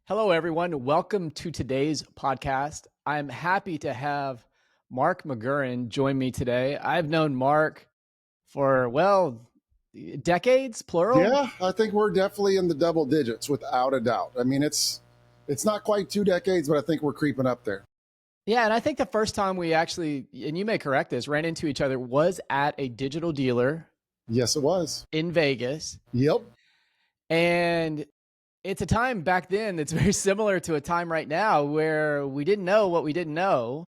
Hello, everyone. Welcome to today's podcast. I'm happy to have Marc McGurren join me today. I've known Marc for, decades, plural. Yeah, I think we're definitely in the double digits without a doubt. I mean, it's not quite 2 decades, but I think we're creeping up there. Yeah, and I think the first time we actually, and you may correct this, ran into each other was at a digital dealer Yes, it was. in Vegas. Yep. And it's a time back then that's very similar to a time right now where we didn't know what we didn't know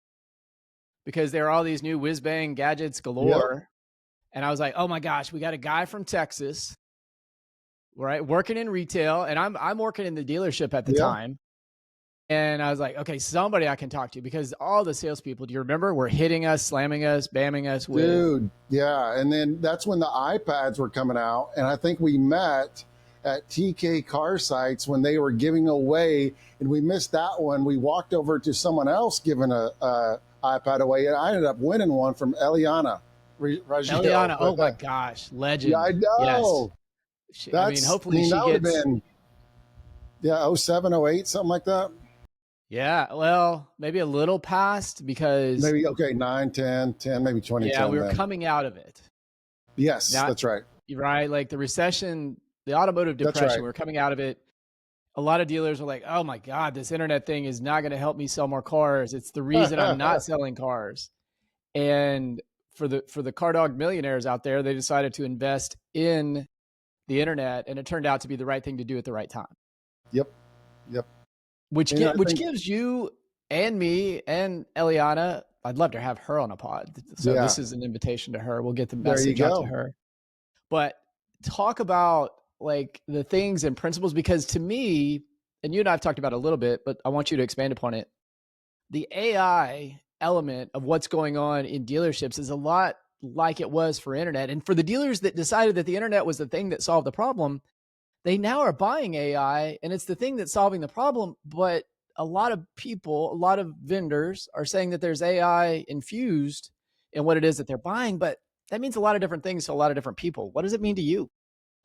because there are all these new whiz bang gadgets galore. Yep. And I was like, oh my gosh, we got a guy from Texas, right, working in retail, and I'm working in the dealership at the Yeah. time. And I was like, okay, somebody I can talk to, because all the salespeople, do you remember, were hitting us, slamming us, bamming us with. Dude, yeah. And then that's when the iPads were coming out. And I think we met at TK Car Sites when they were giving away, and we missed that one. We walked over to someone else giving a iPad away, and I ended up winning one from Eliana. Eliana, oh my gosh, legend. Yeah, I know. Yes. I mean, hopefully she that would gets. have been, yeah, 07, 08, something like that. Yeah, well, maybe a little past because. Maybe, okay, 9, 10, maybe 2010. Yeah, we were then. coming out of it. Yes, that's right. Right, like the recession, the automotive depression, right. we were coming out of it. A lot of dealers were like, oh my God, this internet thing is not going to help me sell more cars. It's the reason I'm not selling cars. And for the car dog millionaires out there, they decided to invest in the internet, and it turned out to be the right thing to do at the right time. Yep. Which gives you and me and Eliana, I'd love to have her on a pod. So This is an invitation to her. We'll get the message out to her. But talk about like the things and principles, because to me, and you and I have talked about it a little bit, but I want you to expand upon it. The AI element of what's going on in dealerships is a lot like it was for internet. And for the dealers that decided that the internet was the thing that solved the problem, they now are buying AI and it's the thing that's solving the problem. But a lot of people, a lot of vendors are saying that there's AI infused in what it is that they're buying, but that means a lot of different things to a lot of different people. What does it mean to you?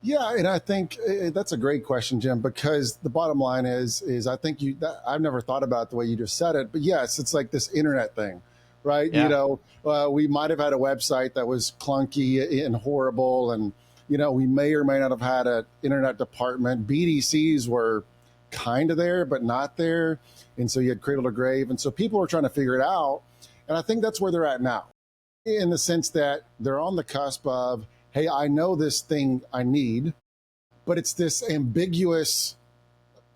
Yeah, and I think that's a great question, Jim, because the bottom line is I think I've never thought about it the way you just said it, but yes, it's like this internet thing, right? Yeah. You know, we might have had a website that was clunky and horrible, and you know, we may or may not have had an internet department. BDCs were kind of there, but not there, and so you had cradle to grave, and so people were trying to figure it out, and I think that's where they're at now, in the sense that they're on the cusp of, hey, I know this thing I need, but it's this ambiguous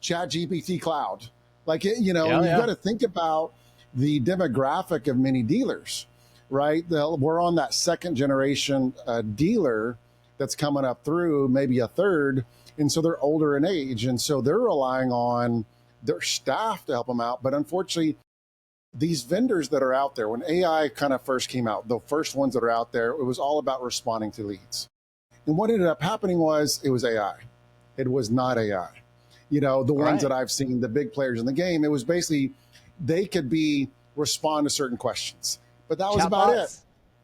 ChatGPT cloud. Like, you know, you've got to think about the demographic of many dealers, right? We're on that second generation dealer that's coming up through, maybe a third. And so they're older in age. And so they're relying on their staff to help them out. But unfortunately, these vendors that are out there, when AI kind of first came out, the first ones that are out there, it was all about responding to leads. And what ended up happening was it was AI. It was not AI. You know, the ones that I've seen, the big players in the game, it was basically, they could respond to certain questions, but that was about it.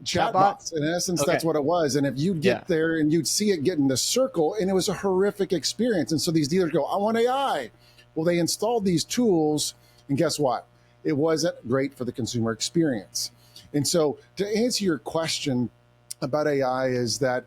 Chatbots. In essence, that's what it was. And if you'd get there and you'd see it get in the circle, and it was a horrific experience. And so these dealers go, I want AI. Well, they installed these tools, and guess what? It wasn't great for the consumer experience. And so to answer your question about AI is that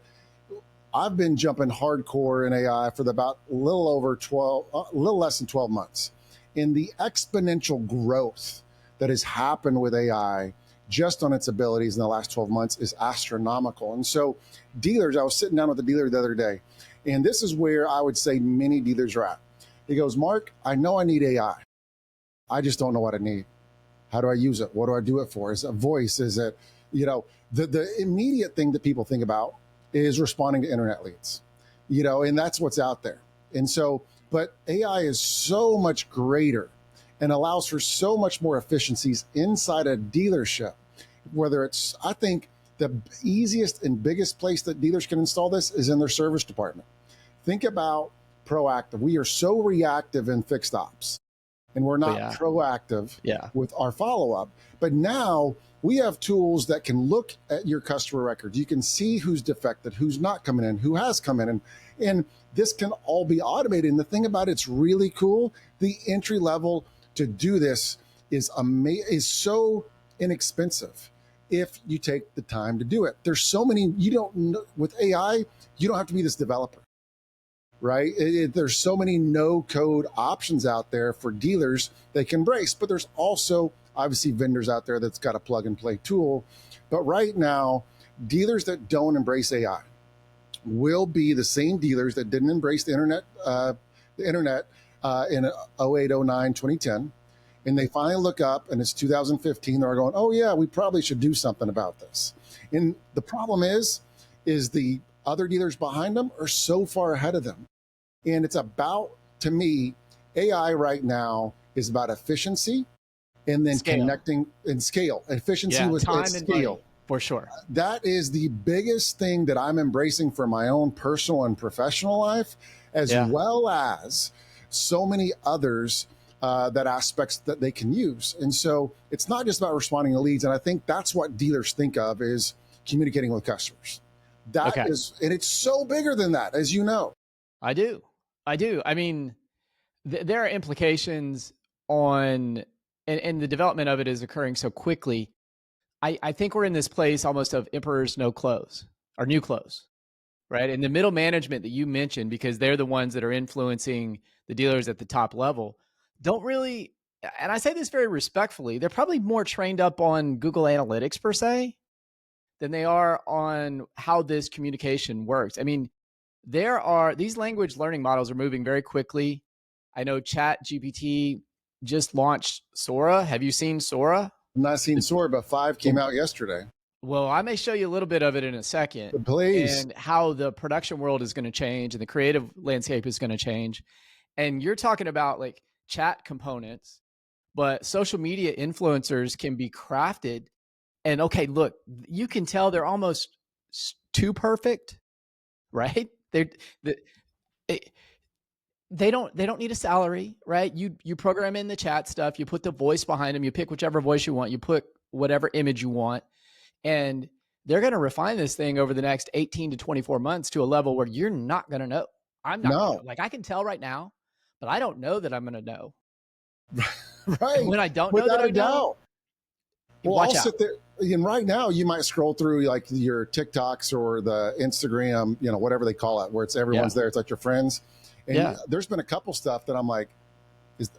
I've been jumping hardcore in AI for about a little less than 12 months. And the exponential growth that has happened with AI just on its abilities in the last 12 months is astronomical. And so dealers, I was sitting down with a dealer the other day, and this is where I would say many dealers are at. He goes, Marc, I know I need AI. I just don't know what I need. How do I use it? What do I do it for? Is it a voice? Is it, you know, the immediate thing that people think about is responding to internet leads, you know, and that's what's out there. And so, but AI is so much greater and allows for so much more efficiencies inside a dealership, whether it's, I think the easiest and biggest place that dealers can install this is in their service department. Think about proactive. We are so reactive in fixed ops, and we're not proactive with our follow-up. But now we have tools that can look at your customer records. You can see who's defected, who's not coming in, who has come in, And this can all be automated. And the thing about it's really cool. The entry level to do this is so inexpensive if you take the time to do it. There's so many, you don't know, with AI, you don't have to be this developer, right? There's so many no code options out there for dealers they can embrace, but there's also obviously vendors out there that's got a plug and play tool. But right now, dealers that don't embrace AI will be the same dealers that didn't embrace the internet in 08, 09, 2010. And they finally look up and it's 2015. They're going, oh yeah, we probably should do something about this. And the problem is the other dealers behind them are so far ahead of them. And it's about, to me, AI right now is about efficiency and then connecting and scale. Efficiency with time and scale. Money, for sure. That is the biggest thing that I'm embracing for my own personal and professional life, as well as so many others that aspects that they can use. And so it's not just about responding to leads. And I think that's what dealers think of is communicating with customers. That is, and it's so bigger than that, as you know. I do. I mean, there are implications on, and the development of it is occurring so quickly. I think we're in this place almost of emperor's no clothes or new clothes, right? And the middle management that you mentioned, because they're the ones that are influencing the dealers at the top level, don't really, and I say this very respectfully, they're probably more trained up on Google Analytics per se than they are on how this communication works. I mean, these language learning models are moving very quickly. I know Chat GPT just launched Sora. Have you seen Sora? I've not seen Sora, but 5 came out yesterday. Well, I may show you a little bit of it in a second. But please. And how the production world is going to change and the creative landscape is going to change. And you're talking about like chat components, but social media influencers can be crafted. And okay, look, you can tell they're almost too perfect, right? They don't need a salary, right? You program in the chat stuff, you put the voice behind them, you pick whichever voice you want, you put whatever image you want, and they're going to refine this thing over the next 18 to 24 months to a level where you're not going to know. I'm not gonna know. Like I can tell right now, but I don't know that I'm going to know. Right. And when I don't know that I know, well, I'll sit there. And right now you might scroll through like your TikToks or the Instagram, you know, whatever they call it, where it's everyone's there. It's like your friends. And there's been a couple stuff that I'm like, is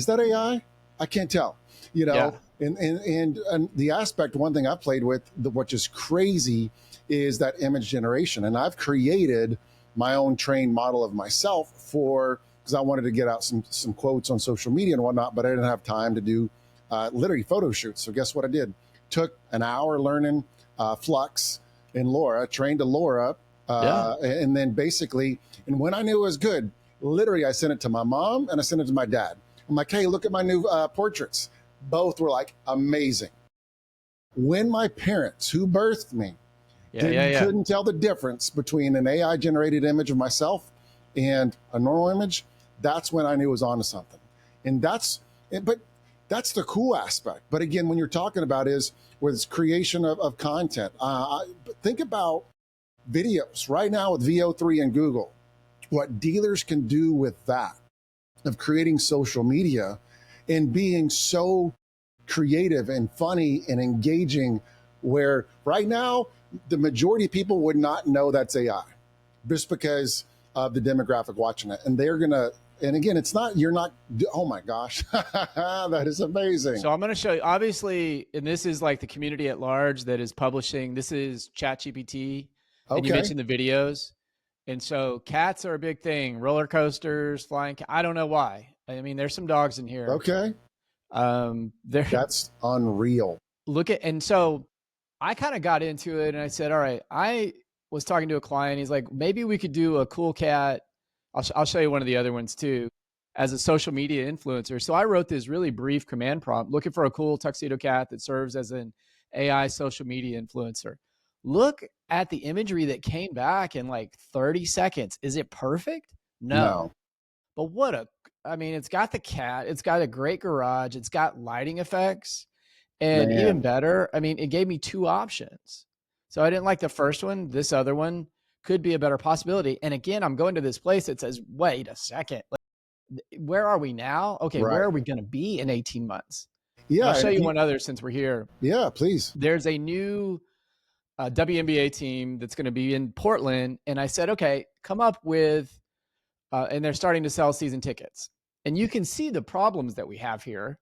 that AI? I can't tell, you know? And the aspect, one thing I've played with, which is crazy, is that image generation. And I've created my own trained model of myself because I wanted to get out some quotes on social media and whatnot, but I didn't have time to do literally photo shoots. So guess what I did? Took an hour learning Flux and Laura, trained to Laura, and then basically, and when I knew it was good, literally I sent it to my mom and I sent it to my dad. I'm like, hey, look at my new portraits. Both were like amazing. When my parents, who birthed me, couldn't tell the difference between an AI generated image of myself and a normal image, that's when I knew it was onto something. And that's the cool aspect. But again, when you're talking about with creation of content, think about videos right now with VO3 and Google, what dealers can do with that, of creating social media and being so creative and funny and engaging, where right now, the majority of people would not know that's AI just because of the demographic watching it. And they're going to, and again, oh my gosh, that is amazing. So I'm going to show you, obviously, and this is like the community at large that is publishing, this is ChatGPT, and you mentioned the videos. And so cats are a big thing, roller coasters, flying. I don't know why. I mean, there's some dogs in here. Okay. That's unreal. And so I kind of got into it and I said, all right, I was talking to a client. He's like, maybe we could do a cool cat. I'll show you one of the other ones too, as a social media influencer. So I wrote this really brief command prompt looking for a cool tuxedo cat that serves as an AI social media influencer. Look at the imagery that came back in like 30 seconds. Is it perfect? No. But it's got the cat, it's got a great garage, it's got lighting effects, and even better, I mean, it gave me 2 options. So I didn't like the first one. This other one could be a better possibility. And again, I'm going to this place that says, wait a second, where are we now? Okay, where are we going to be in 18 months? Yeah. And I'll show you one other since we're here. Yeah, please. There's a new WNBA team that's going to be in Portland. And I said, okay, come up with, and they're starting to sell season tickets. And you can see the problems that we have here.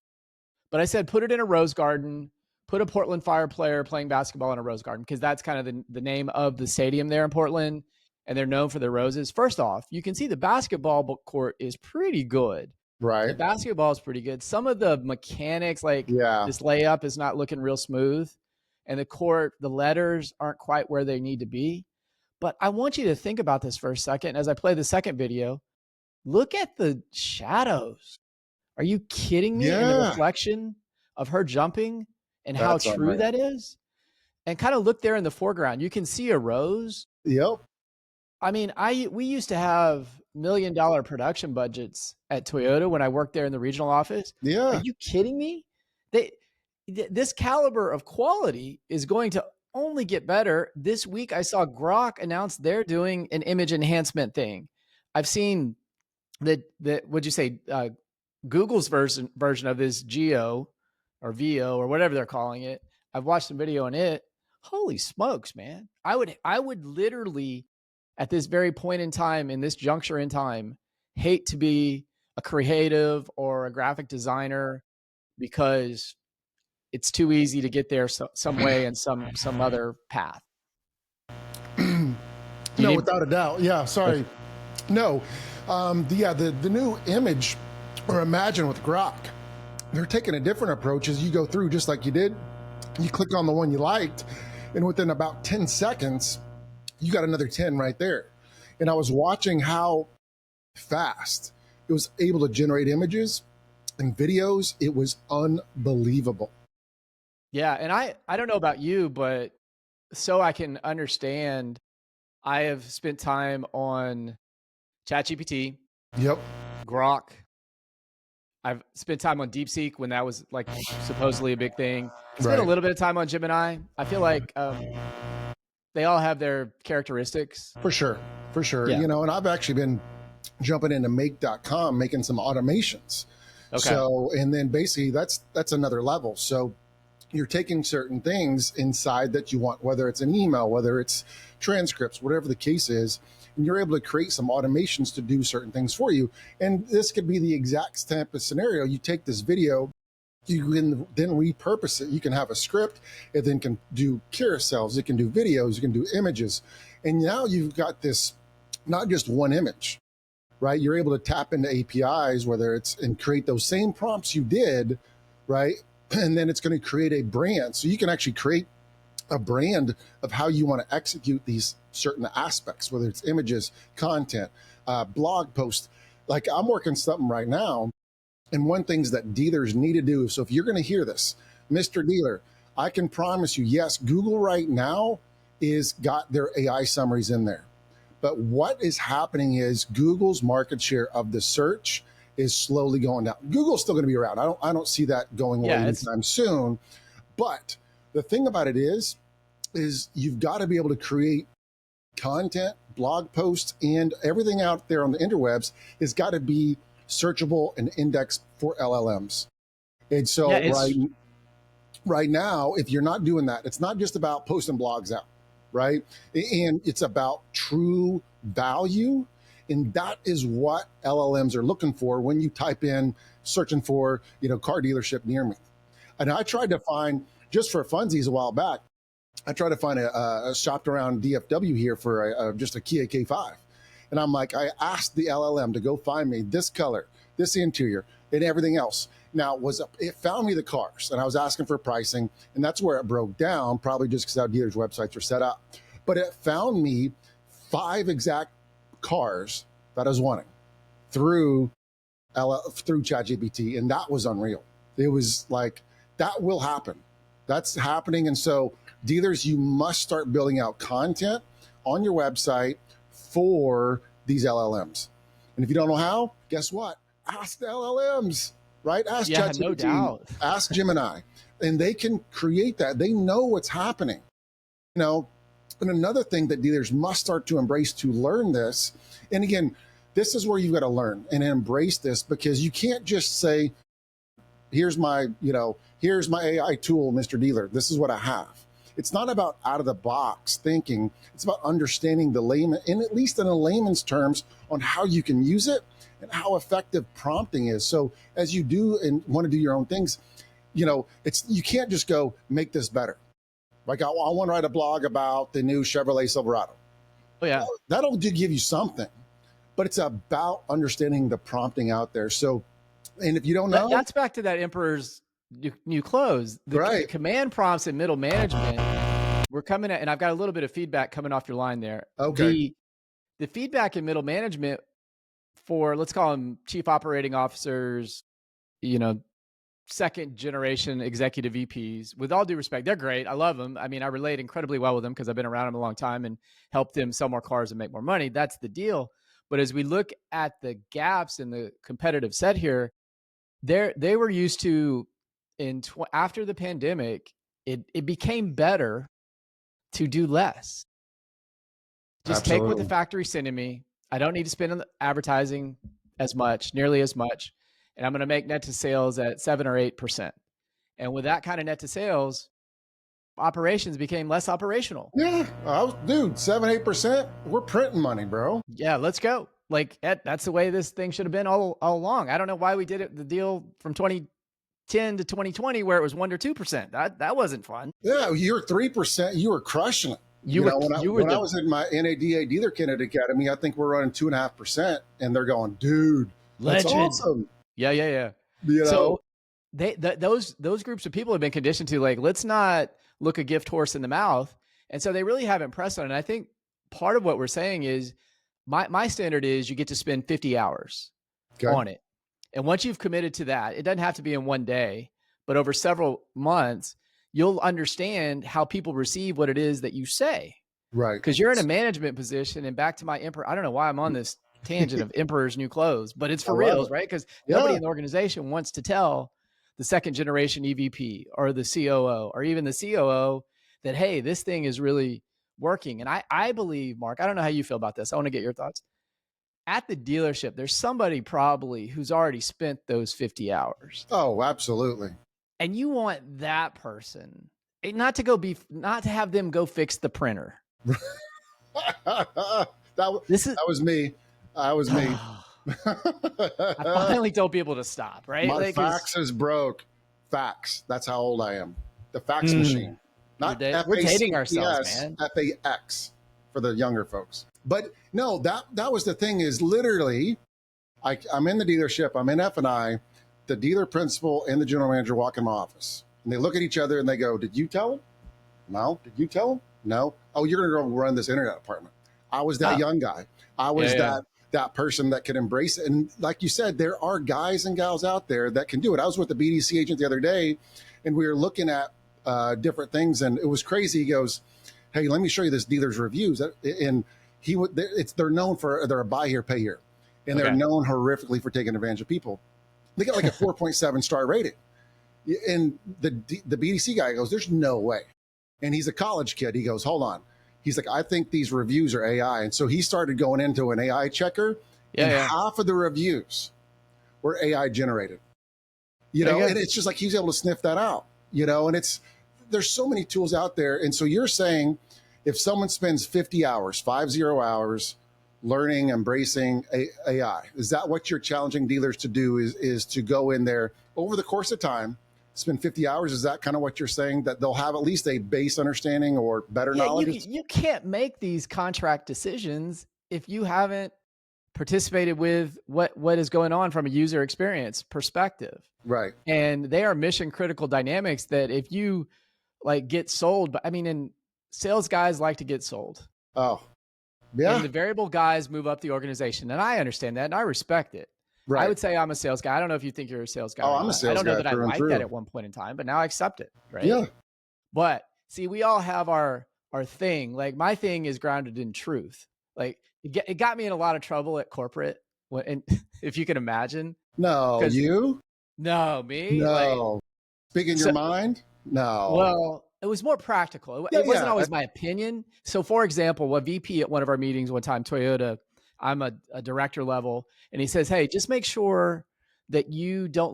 But I said, put it in a rose garden, put a Portland Fire player playing basketball in a rose garden, because that's kind of the name of the stadium there in Portland. And they're known for their roses. First off, you can see the basketball court is pretty good. Right. The basketball is pretty good. Some of the mechanics, like this layup is not looking real smooth. And the court, the letters aren't quite where they need to be. But I want you to think about this for a second. As I play the second video, look at the shadows. Are you kidding me? And the reflection of her jumping and how true that is. And kind of look there in the foreground. You can see a rose. Yep. I mean, we used to have $1 million production budgets at Toyota when I worked there in the regional office. Yeah. Are you kidding me? This caliber of quality is going to only get better. This week, I saw Grok announce they're doing an image enhancement thing. I've seen what'd you say? Google's version of this Geo or VO or whatever they're calling it. I've watched some video on it. Holy smokes, man. I would literally, at this very point in time, in this juncture in time, hate to be a creative or a graphic designer, because it's too easy to get there some way and some other path. No, without a doubt. Yeah, sorry. No. The new image, or Imagine with Grok, they're taking a different approach as you go through, just like you did. You click on the one you liked, and within about 10 seconds, you got another 10 right there. And I was watching how fast it was able to generate images and videos. It was unbelievable. Yeah, and I don't know about you, but so I can understand, I have spent time on ChatGPT. Yep. Grok. I've spent time on DeepSeek when that was like supposedly a big thing. Spent a little bit of time on Gemini. I feel like they all have their characteristics. For sure. Yeah. You know, and I've actually been jumping into make.com, making some automations. Okay. So, and then basically that's another level. So you're taking certain things inside that you want, whether it's an email, whether it's transcripts, whatever the case is, and you're able to create some automations to do certain things for you. And this could be the exact type of scenario. You take this video, you can then repurpose it. You can have a script, it then can do carousels, it can do videos, you can do images. And now you've got this, not just one image, right? You're able to tap into APIs, whether it's, and create those same prompts you did, right? And then it's going to create a brand. So you can actually create a brand of how you want to execute these certain aspects, whether it's images, content, blog posts. Like I'm working something right now, and one things that dealers need to do. So if you're going to hear this, Mr. Dealer, I can promise you, yes, Google right now is got their AI summaries in there. But what is happening is Google's market share of the search is slowly going down. Google's still going to be around. I don't see that going away anytime soon. But the thing about it is you've got to be able to create content, blog posts, and everything out there on the interwebs has got to be searchable and indexed for LLMs. And so right now, if you're not doing that, it's not just about posting blogs out, right? And it's about true value. And that is what LLMs are looking for when you type in searching for, car dealership near me. And I tried to find, just for funsies a while back, I tried to find a shopped around DFW here for just a Kia K5. And I'm like, I asked the LLM to go find me this color, this interior, and everything else. Now, it found me the cars, and I was asking for pricing, and that's where it broke down, probably just because how dealers' websites are set up. But it found me 5 exact cars that I was wanting through ChatGPT, and that was unreal. It was like, that will happen. That's happening. And so dealers, you must start building out content on your website for these LLMs. And if you don't know how, guess what? Ask the LLMs, right? Ask ChatGPT, no doubt. Ask Gemini, and they can create that. They know what's happening. And another thing that dealers must start to embrace to learn this, and again, this is where you've got to learn and embrace this, because you can't just say, here's my AI tool, Mr. Dealer. This is what I have. It's not about out of the box thinking. It's about understanding the layman, and at least in a layman's terms, on how you can use it and how effective prompting is. So as you do and want to do your own things, you can't just go make this better. Like I want to write a blog about the new Chevrolet Silverado. Oh yeah, that'll give you something, but it's about understanding the prompting out there. So, and if you don't know, that's back to that Emperor's new clothes. The command prompts in middle management. We're coming at, and I've got a little bit of feedback coming off your line there. Okay. The feedback in middle management for, let's call them chief operating officers, second generation executive VPs, with all due respect, they're great. I love them. I mean, I relate incredibly well with them because I've been around them a long time and helped them sell more cars and make more money. That's the deal. But as we look at the gaps in the competitive set here, they were used to, after the pandemic, it became better to do less. Just Absolutely. Take what the factory's sending me. I don't need to spend on advertising nearly as much. And I'm going to make net to sales at 7 or 8%. And with that kind of net to sales, operations became less operational. Yeah. Dude, 7, 8%, we're printing money, bro. Yeah, let's go. Like that's the way this thing should have been all along. I don't know why we did it, the deal from 2010 to 2020 where it was 1 to 2%. That wasn't fun. Yeah, you're 3%. You were crushing it. When I was in my NADA Dealer Candidate Academy, I think we're running 2.5%, and they're going, dude, that's awesome. Yeah. So those groups of people have been conditioned to, like, let's not look a gift horse in the mouth. And so they really haven't pressed on it. And I think part of what we're saying is my standard is you get to spend 50 hours on it. And once you've committed to that, it doesn't have to be in one day, but over several months, you'll understand how people receive what it is that you say. Right. Because you're in a management position. And back to my Emperor, I don't know why I'm on this tangent of Emperor's new clothes, but it's for reals, right? Because nobody in the organization wants to tell the second generation EVP or the COO or even the COO that, hey, this thing is really working. And I believe, Mark, I don't know how you feel about this. I want to get your thoughts. At the dealership, there's somebody probably who's already spent those 50 hours. Oh, absolutely. And you want that person not to have them go fix the printer. that was me. I was me. I finally told people to stop, right? My fax is broke. Fax. That's how old I am. The fax machine. Not we're dating ourselves, man. FAX for the younger folks. But no, that was the thing, is literally, I'm in the dealership, I'm in F&I, the dealer principal and the general manager walk in my office. And they look at each other and they go, did you tell him? No. Did you tell him? No. Oh, you're going to go run this internet department. I was that young guy. I was that person that could embrace it. And like you said, there are guys and gals out there that can do it. I was with the BDC agent the other day, and we were looking at different things, and it was crazy. He goes, hey, let me show you this dealer's reviews. And they're known for, they're a buy here, pay here. And they're known horrifically for taking advantage of people. They got like a 4.7 star rating. And the BDC guy goes, there's no way. And he's a college kid. He goes, hold on. He's like, I think these reviews are AI. And so he started going into an AI checker, and half of the reviews were AI generated. And it's just like he's able to sniff that out, and there's so many tools out there. And so you're saying if someone spends 50 hours, 50 hours learning, embracing AI, is that what you're challenging dealers to do, is to go in there over the course of time, spend 50 hours? Is that kind of what you're saying, that they'll have at least a base understanding or better knowledge? You can't make these contract decisions if you haven't participated with what is going on from a user experience perspective. Right. And they are mission critical dynamics that if you get sold, but I mean, and sales guys like to get sold. Oh, yeah. And the variable guys move up the organization. And I understand that and I respect it. Right. I would say I'm a sales guy. I don't know if you think you're a sales guy. Oh, I'm a sales guy. I don't know that I liked that at one point in time, but now I accept it. Right. Yeah. But see, we all have our thing. Like my thing is grounded in truth. Like it got me in a lot of trouble at corporate. And if you can imagine. No, you? No, me? No. Big in your mind? No. Well, it was more practical. Yeah, it wasn't always my opinion. So for example, a VP at one of our meetings one time, Toyota, I'm a director level, and he says, hey, just make sure that you don't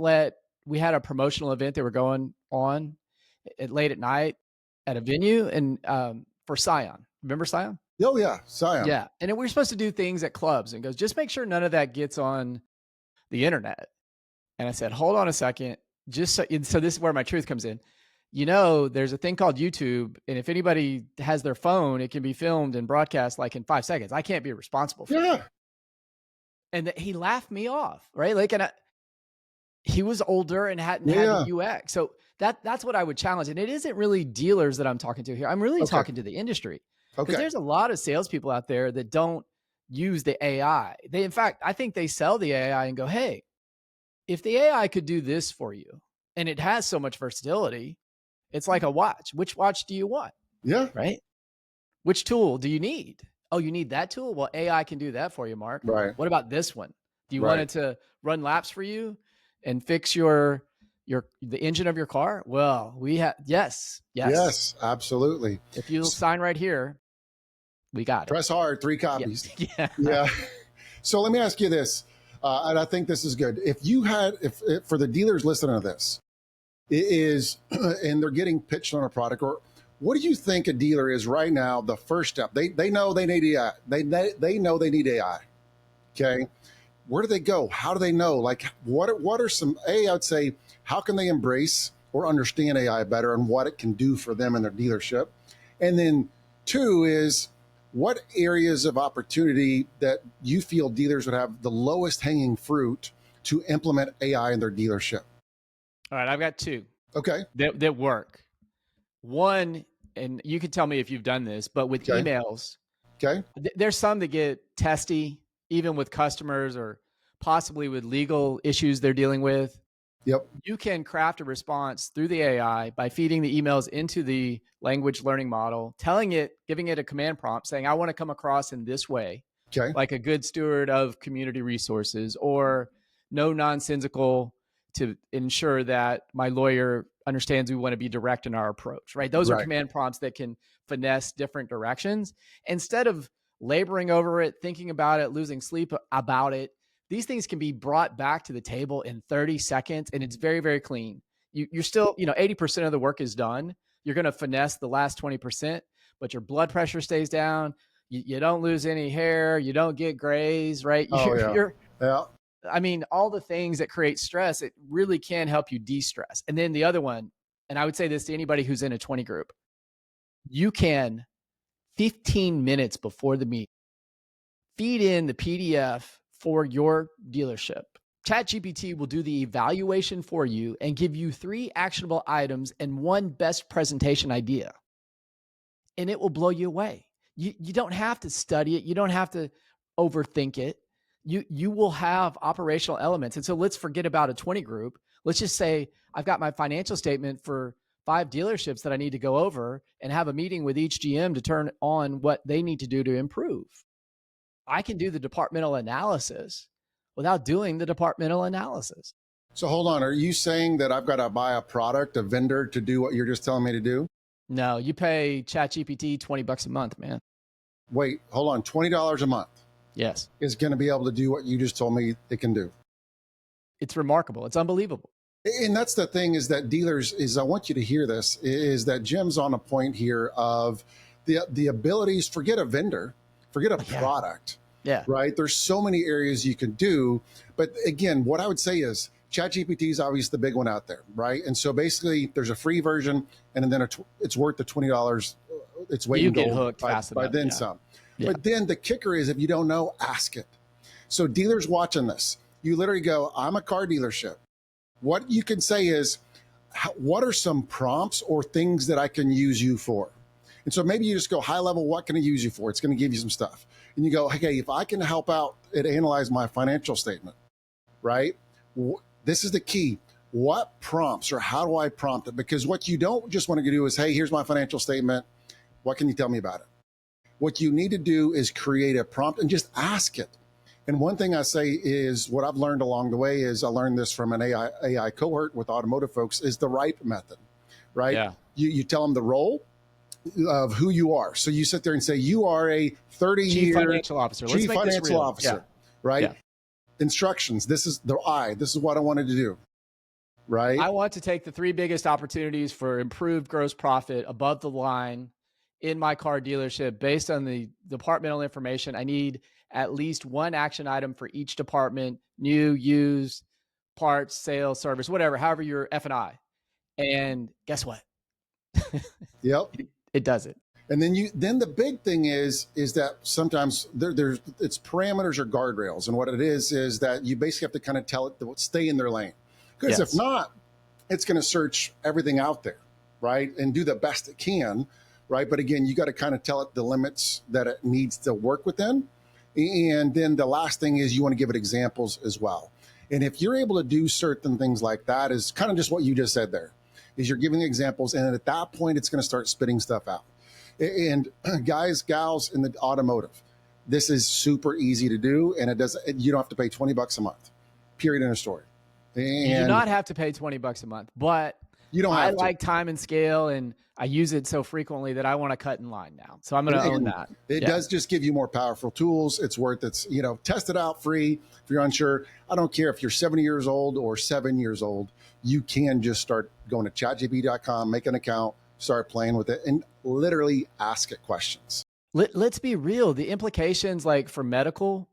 we had a promotional event that were going on late at night at a venue and for Scion. Remember Scion? Oh yeah, Scion. Yeah. And we were supposed to do things at clubs, and goes, just make sure none of that gets on the internet. And I said, hold on a second. So this is where my truth comes in. There's a thing called YouTube, and if anybody has their phone, it can be filmed and broadcast like in 5 seconds. I can't be responsible for it. And he laughed me off, right? Like, he was older and hadn't had the UX. So that's what I would challenge. And it isn't really dealers that I'm talking to here. I'm really talking to the industry. Because there's a lot of salespeople out there that don't use the AI. In fact, I think they sell the AI and go, hey, if the AI could do this for you, and it has so much versatility, it's like a watch. Which watch do you want? Yeah. Right? Which tool do you need? Oh, you need that tool? Well, AI can do that for you, Mark. Right. What about this one? Do you want it to run laps for you and fix the engine of your car? Well, we have yes, absolutely. If you'll sign right here, we got it. Press hard, 3 copies. Yeah. So let me ask you this, and I think this is good. If for the dealers listening to this, and they're getting pitched on a product, or what do you think a dealer is right now? The first step, they know they need AI. They know they need AI. Okay, where do they go? How do they know? Like, what are some? I would say, how can they embrace or understand AI better and what it can do for them in their dealership? And then 2 is, what areas of opportunity that you feel dealers would have the lowest hanging fruit to implement AI in their dealership? All right, I've got 2. Okay. That work. One, and you can tell me if you've done this, but with emails, there's some that get testy, even with customers or possibly with legal issues they're dealing with. Yep. You can craft a response through the AI by feeding the emails into the language learning model, giving it a command prompt saying, I want to come across in this way, like a good steward of community resources, or no nonsensical, to ensure that my lawyer understands we want to be direct in our approach, right? Those are command prompts that can finesse different directions. Instead of laboring over it, thinking about it, losing sleep about it, these things can be brought back to the table in 30 seconds, and it's very, very clean. You're still, 80% of the work is done. You're going to finesse the last 20%, but your blood pressure stays down. You don't lose any hair. You don't get grays, right? I mean, all the things that create stress, it really can help you de-stress. And then the other one, and I would say this to anybody who's in a 20 group, you can 15 minutes before the meeting, feed in the PDF for your dealership. ChatGPT will do the evaluation for you and give you 3 actionable items and 1 best presentation idea. And it will blow you away. You don't have to study it. You don't have to overthink it. You will have operational elements. And so let's forget about a 20 group. Let's just say I've got my financial statement for 5 dealerships that I need to go over and have a meeting with each GM to turn on what they need to do to improve. I can do the departmental analysis without doing the departmental analysis. So hold on. Are you saying that I've got to buy a vendor to do what you're just telling me to do? No, you pay ChatGPT $20 a month, man. Wait, hold on. $20 a month. Yes. Is going to be able to do what you just told me it can do. It's remarkable. It's unbelievable. And that's the thing, is that dealers, I want you to hear this, is that Jim's on a point here of the abilities. Forget a vendor, forget a product. Yeah. Right. There's so many areas you can do. But again, what I would say is ChatGPT is obviously the big one out there. Right. And so basically there's a free version, and then it's worth the $20. It's weight in gold. You get hooked fast enough. By then some. Yeah. But then the kicker is, if you don't know, ask it. So dealers watching this, you literally go, I'm a car dealership. What you can say is, what are some prompts or things that I can use you for? And so maybe you just go high level, what can I use you for? It's going to give you some stuff. And you go, okay, if I can help out and analyze my financial statement, right? This is the key. What prompts, or how do I prompt it? Because what you don't just want to do is, hey, here's my financial statement. What can you tell me about it? What you need to do is create a prompt and just ask it. And one thing I say is, what I've learned along the way is, I learned this from an AI cohort with automotive folks, is the RIPE method, right? Yeah. You tell them the role of who you are. So you sit there and say, you are a 30-year chief financial officer. Chief financial officer, right? Yeah. Instructions. This is this is what I wanted to do. Right. I want to take the 3 biggest opportunities for improved gross profit above the line in my car dealership based on the departmental information. I need at least 1 action item for each department, new, used, parts, sales, service, whatever, however your F&I. And guess what? Yep. It does it. And then the big thing is that sometimes there's it's parameters or guardrails. And what it is that you basically have to kind of tell it to stay in their lane. Because if not, it's going to search everything out there, right? And do the best it can, right? But again, you got to kind of tell it the limits that it needs to work within. And then the last thing is you want to give it examples as well. And if you're able to do certain things like that, is kind of just what you just said there, is you're giving examples. And at that point, it's going to start spitting stuff out. And guys, gals in the automotive, this is super easy to do. And you don't have to pay $20 a month, period, in a story. And you do not have to pay $20 a month, but you don't have I like time and scale, and I use it so frequently that I want to cut in line now. So I'm going to own that. It does just give you more powerful tools. It's worth it. Test it out free. If you're unsure, I don't care if you're 70 years old or 7 years old, you can just start going to chatgpt.com, make an account, start playing with it, and literally ask it questions. Let's be real. The implications, like for medical,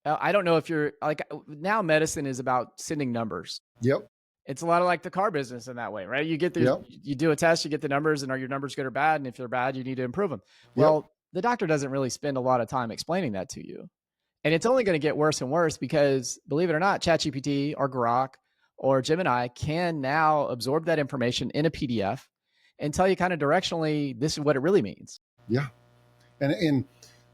I don't know if you're like, now medicine is about sending numbers. Yep. It's a lot of like the car business in that way, right? You get you do a test, you get the numbers, and are your numbers good or bad? And if they're bad, you need to improve them. Well, the doctor doesn't really spend a lot of time explaining that to you. And it's only going to get worse and worse because, believe it or not, ChatGPT or Grok or Gemini can now absorb that information in a PDF and tell you kind of directionally, this is what it really means. Yeah. And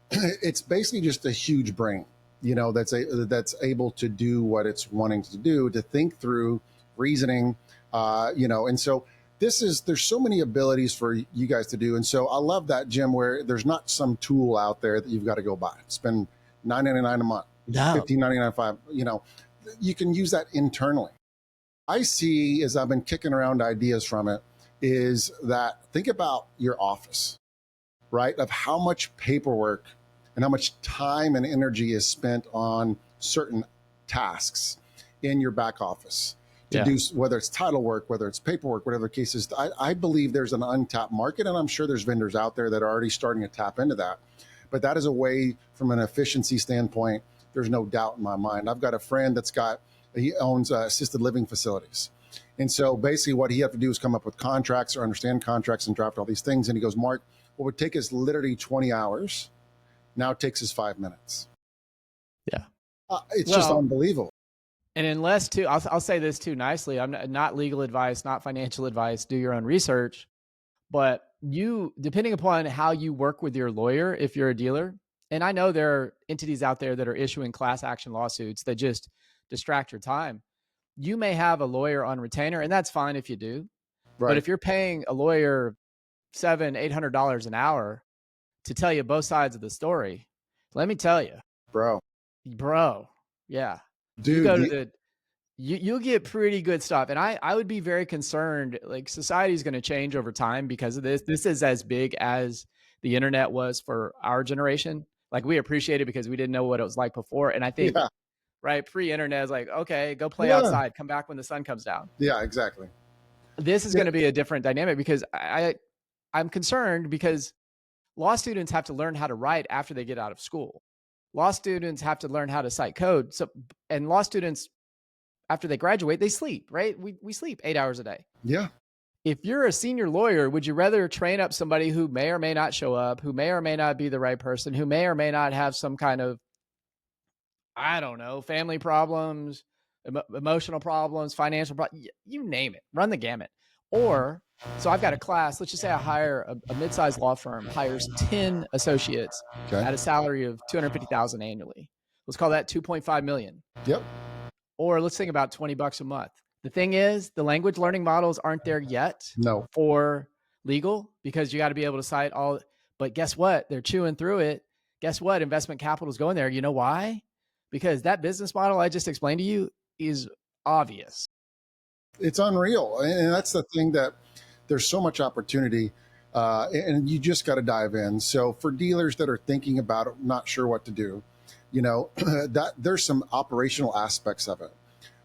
it's basically just a huge brain, that's able to do what it's wanting to do, to think through reasoning, and so there's so many abilities for you guys to do. And so I love that, Jim, where there's not some tool out there that you've got to go buy, spend $9.99 a month, $15.99, you can use that internally. I see, as I've been kicking around ideas from it, is that think about your office, right? Of how much paperwork and how much time and energy is spent on certain tasks in your back office to do, whether it's title work, whether it's paperwork, whatever the case is. I believe there's an untapped market, and I'm sure there's vendors out there that are already starting to tap into that. But that is a way, from an efficiency standpoint, there's no doubt in my mind. I've got a friend he owns assisted living facilities. And so basically what he had to do is come up with contracts or understand contracts and draft all these things. And he goes, Mark, what would take us literally 20 hours now it takes us 5 minutes. Yeah. It's just unbelievable. And unless too, I'll say this too nicely. I'm not legal advice, not financial advice. Do your own research. But depending upon how you work with your lawyer, if you're a dealer, and I know there are entities out there that are issuing class action lawsuits that just distract your time. You may have a lawyer on retainer, and that's fine if you do. Right. But if you're paying a lawyer $700-800 an hour to tell you both sides of the story, let me tell you, bro, yeah, dude, you'll get pretty good stuff. And I would be very concerned. Like, society is going to change over time because of this. This is as big as the internet was for our generation. Like, we appreciate it because we didn't know what it was like before. And I think, right, pre-internet is like, okay, go play outside, come back when the sun comes down. Yeah, exactly. This is going to be a different dynamic because I'm concerned because law students have to learn how to write after they get out of school. Law students have to learn how to cite code. And law students, after they graduate, they sleep, right? We sleep 8 hours a day. Yeah. If you're a senior lawyer, would you rather train up somebody who may or may not show up, who may or may not be the right person, who may or may not have some kind of, I don't know, family problems, emotional problems, financial problems, you name it, run the gamut. Or, so I've got a class, let's just say I hire a mid-sized law firm, hires 10 associates at a salary of $250,000 annually. Let's call that 2.5 million. Yep. Or let's think about $20 a month. The thing is, the language learning models aren't there yet for legal because you got to be able to cite all, but guess what? They're chewing through it. Guess what? Investment capital is going there. You know why? Because that business model I just explained to you is obvious. It's unreal. And that's the thing that there's so much opportunity, and you just got to dive in. So for dealers that are thinking about it, not sure what to do, that there's some operational aspects of it.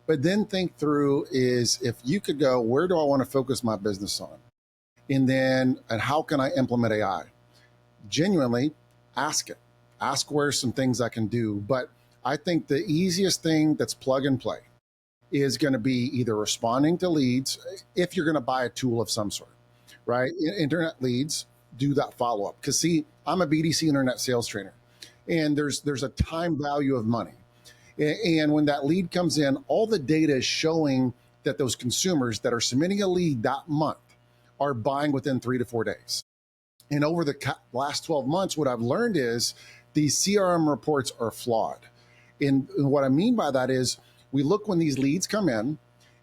But then think through is if you could go, where do I want to focus my business on? And how can I implement AI? Genuinely ask it. Ask where some things I can do. But I think the easiest thing that's plug and play is going to be either responding to leads if you're going to buy a tool of some sort, right? Internet leads, do that follow up. Because see, I'm a BDC internet sales trainer, and there's a time value of money. And when that lead comes in, all the data is showing that those consumers that are submitting a lead that month are buying within 3 to 4 days. And over the last 12 months, what I've learned is these CRM reports are flawed. And what I mean by that is we look when these leads come in,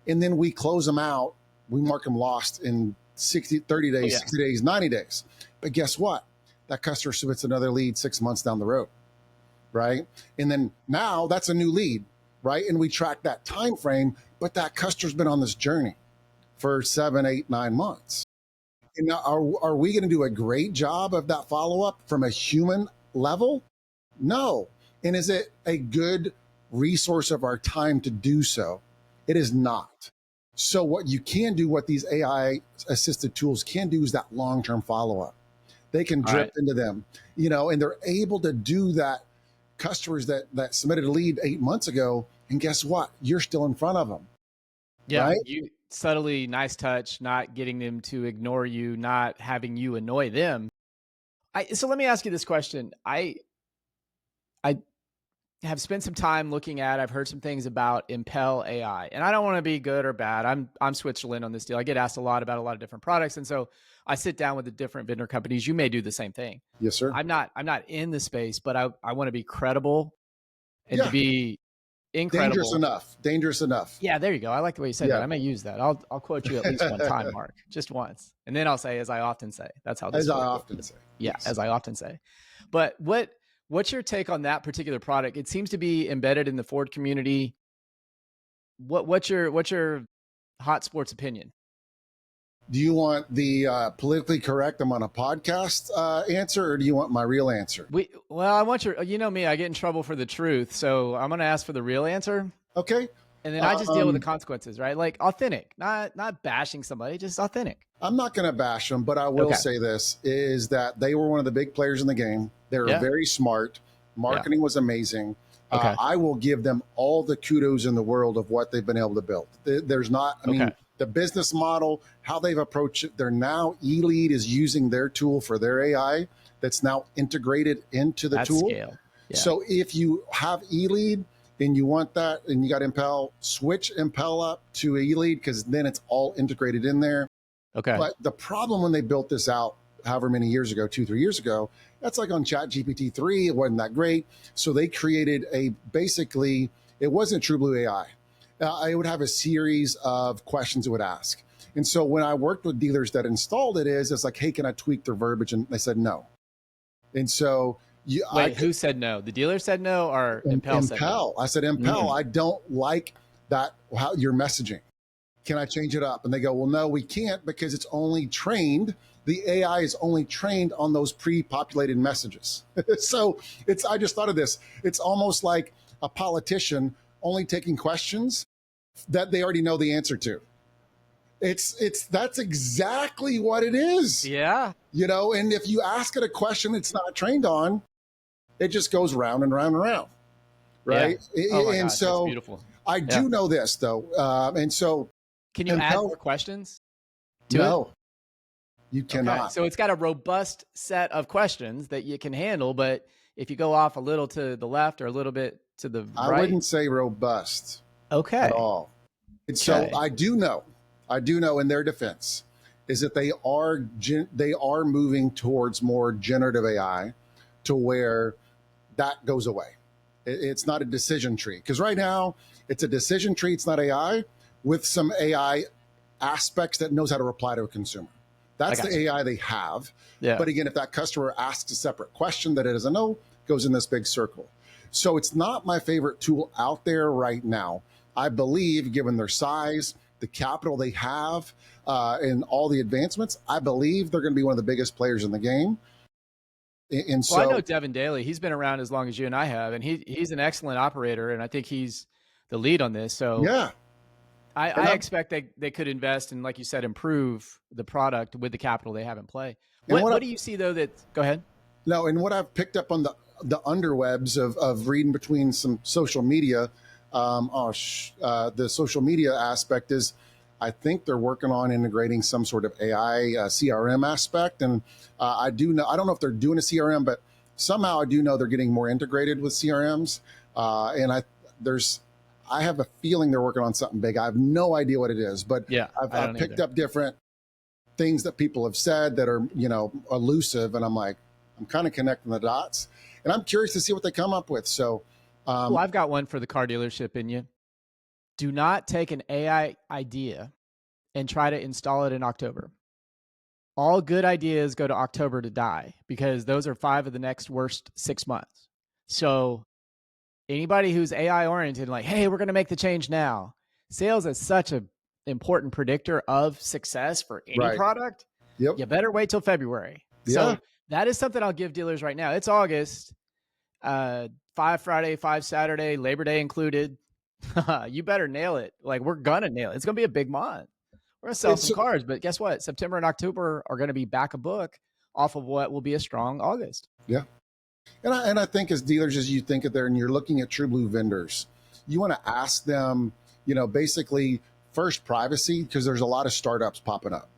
and then we close them out. We mark them lost in 30 days, 60 days, 90 days. But guess what? That customer submits another lead 6 months down the road, right? And then now that's a new lead, right? And we track that time frame, but that customer's been on this journey for 7, 8, 9 months. And now are we going to do a great job of that follow-up from a human level? No. And is it a good resource of our time to do so? It is not. So what you can do, what these AI assisted tools can do, is that long-term follow-up. They can drip into them, and they're able to do that. Customers that submitted a lead 8 months ago, and guess what? You're still in front of them. Yeah, right? You subtly, nice touch, not getting them to ignore you, not having you annoy them. So let me ask you this question. I have spent some time looking at, I've heard some things about Impel AI, and I don't want to be good or bad. I'm Switzerland on this deal. I get asked a lot about a lot of different products. And so I sit down with the different vendor companies. You may do the same thing. Yes, sir. I'm not in the space, but I want to be credible and to be incredible. Dangerous enough. Yeah, there you go. I like the way you said that. I may use that. I'll quote you at least one time, Mark, just once. And then I'll say, as I often say. That's how this As I often say. Yeah, yes. As I often say. But what's your take on that particular product? It seems to be embedded in the Ford community. What's your hot sports opinion? Do you want the politically correct, I'm on a podcast answer, or do you want my real answer? I want you know me, I get in trouble for the truth. So I'm going to ask for the real answer. Okay. And then I just deal with the consequences, right? Like authentic, not bashing somebody, just authentic. I'm not going to bash them, but I will say this is that they were one of the big players in the game. They were very smart. Marketing was amazing. I will give them all the kudos in the world of what they've been able to build. There's not, I mean, the business model, how they've approached it. They're now, eLead is using their tool for their AI that's now integrated into the tool. Scale. Yeah. So if you have eLead and you want that and you got Impel, switch Impel up to eLead because then it's all integrated in there. Okay. But the problem when they built this out, however many years ago, 2-3 years ago, that's like on ChatGPT-3, it wasn't that great. So they created basically, it wasn't True Blue AI. I would have a series of questions it would ask. And so when I worked with dealers that installed it's like, hey, can I tweak their verbiage? And they said no. And so who said no? The dealer said no, or Impel said no? I said, Impel, I don't like that, how you're messaging. Can I change it up? And they go, well, no, we can't because it's only trained. The AI is only trained on those pre-populated messages. So I just thought of this. It's almost like a politician only taking questions that they already know the answer to. That's exactly what it is. Yeah. And if you ask it a question it's not trained on, it just goes round and round and round. Right. Yeah. Oh my and gosh, so that's beautiful. I do know this though. And so can you add more questions to it? You cannot. Okay. So it's got a robust set of questions that you can handle, but if you go off a little to the left or a little bit to the right, I wouldn't say robust. At all. And so I do know in their defense is that they are moving towards more generative AI to where that goes away. It's not a decision tree because right now it's a decision tree. It's not AI with some AI aspects that knows how to reply to a consumer. That's the AI they have. Yeah. But again, if that customer asks a separate question that it doesn't know, goes in this big circle. So it's not my favorite tool out there right now. I believe, given their size, the capital they have, and all the advancements, I believe they're going to be one of the biggest players in the game. And well, I know so, Devin Daly. He's been around as long as you and I have, and he's an excellent operator, and I think he's the lead on this. So yeah, I expect they could invest and, like you said, improve the product with the capital they have in play. What do you see though? Go ahead. No, and what I've picked up on the underwebs of reading between some social media, the social media aspect is, I think they're working on integrating some sort of AI CRM aspect, and I don't know if they're doing a CRM, but somehow I do know they're getting more integrated with CRMs, and I have a feeling they're working on something big. I have no idea what it is, but yeah, I've picked up different things that people have said that are, elusive, and I'm like, I'm kind of connecting the dots, and I'm curious to see what they come up with. So, well, I've got one for the car dealership in you. Do not take an AI idea and try to install it in October. All good ideas go to October to die because those are 5 of the next worst 6 months. So anybody who's AI oriented, like, hey, we're going to make the change now. Sales is such an important predictor of success for any product. Yep. You better wait till February. Yeah. So that is something I'll give dealers right now. It's August, 5 Friday, 5 Saturday, Labor Day included. You better nail it. Like, we're going to nail it. It's going to be a big month. We're going to sell some cars, but guess what? September and October are going to be back a book off of what will be a strong August. Yeah. And I think as dealers, as you think of there and you're looking at true blue vendors, you want to ask them, basically first privacy, because there's a lot of startups popping up.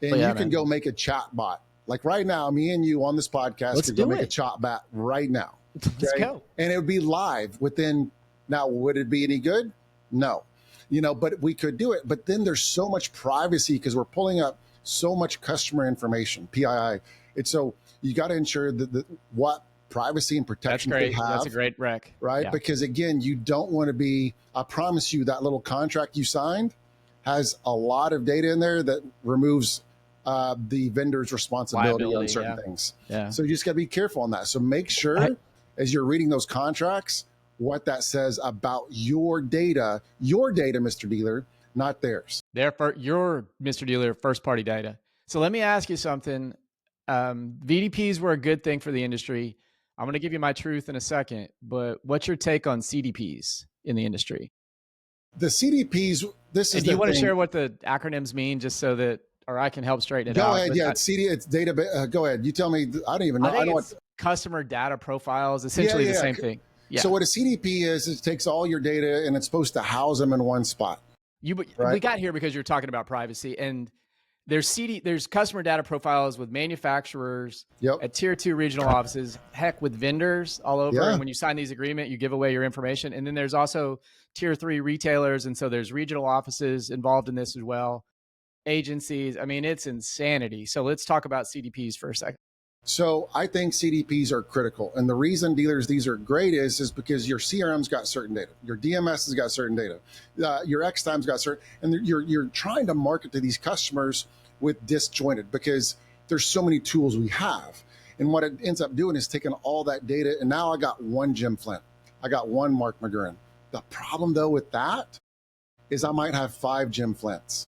And you can go make a chat bot. Like right now, me and you on this podcast could go make a chat bot right now. Okay? Let's go. And it would be live within, now, would it be any good? No. But we could do it. But then there's so much privacy because we're pulling up so much customer information, PII. And so you got to ensure that what privacy and protection they have. That's a great rec. Right? Yeah. Because again, you don't want to be, I promise you, that little contract you signed has a lot of data in there that removes the vendor's responsibility on certain things. Yeah. So you just got to be careful on that. So make sure as you're reading those contracts, what that says about your data, Mr. Dealer, not theirs. Your Mr. Dealer first party data. So let me ask you something. VDPs were a good thing for the industry. I'm going to give you my truth in a second, but what's your take on CDPs in the industry? The CDPs, do you want to share what the acronyms mean just so that, or I can help straighten it out? Go ahead. Yeah, it's data. Go ahead. You tell me. I don't even know. I know what customer data profiles, essentially the same thing. Yeah. So what a CDP is, it takes all your data and it's supposed to house them in one spot. We got here because you're talking about privacy, and there's customer data profiles with manufacturers at tier 2 regional offices, heck, with vendors all over. And when you sign these agreements, you give away your information. And then there's also tier 3 retailers. And so there's regional offices involved in this as well. Agencies. I mean, it's insanity. So let's talk about CDPs for a second. So I think CDPs are critical. And the reason, dealers, these are great is because your CRM's got certain data. Your DMS has got certain data. Your X time's got certain, and you're trying to market to these customers with disjointed, because there's so many tools we have. And what it ends up doing is taking all that data, and now I got one Jim Flint. I got one Marc McGurren. The problem though with that is I might have 5 Jim Flints,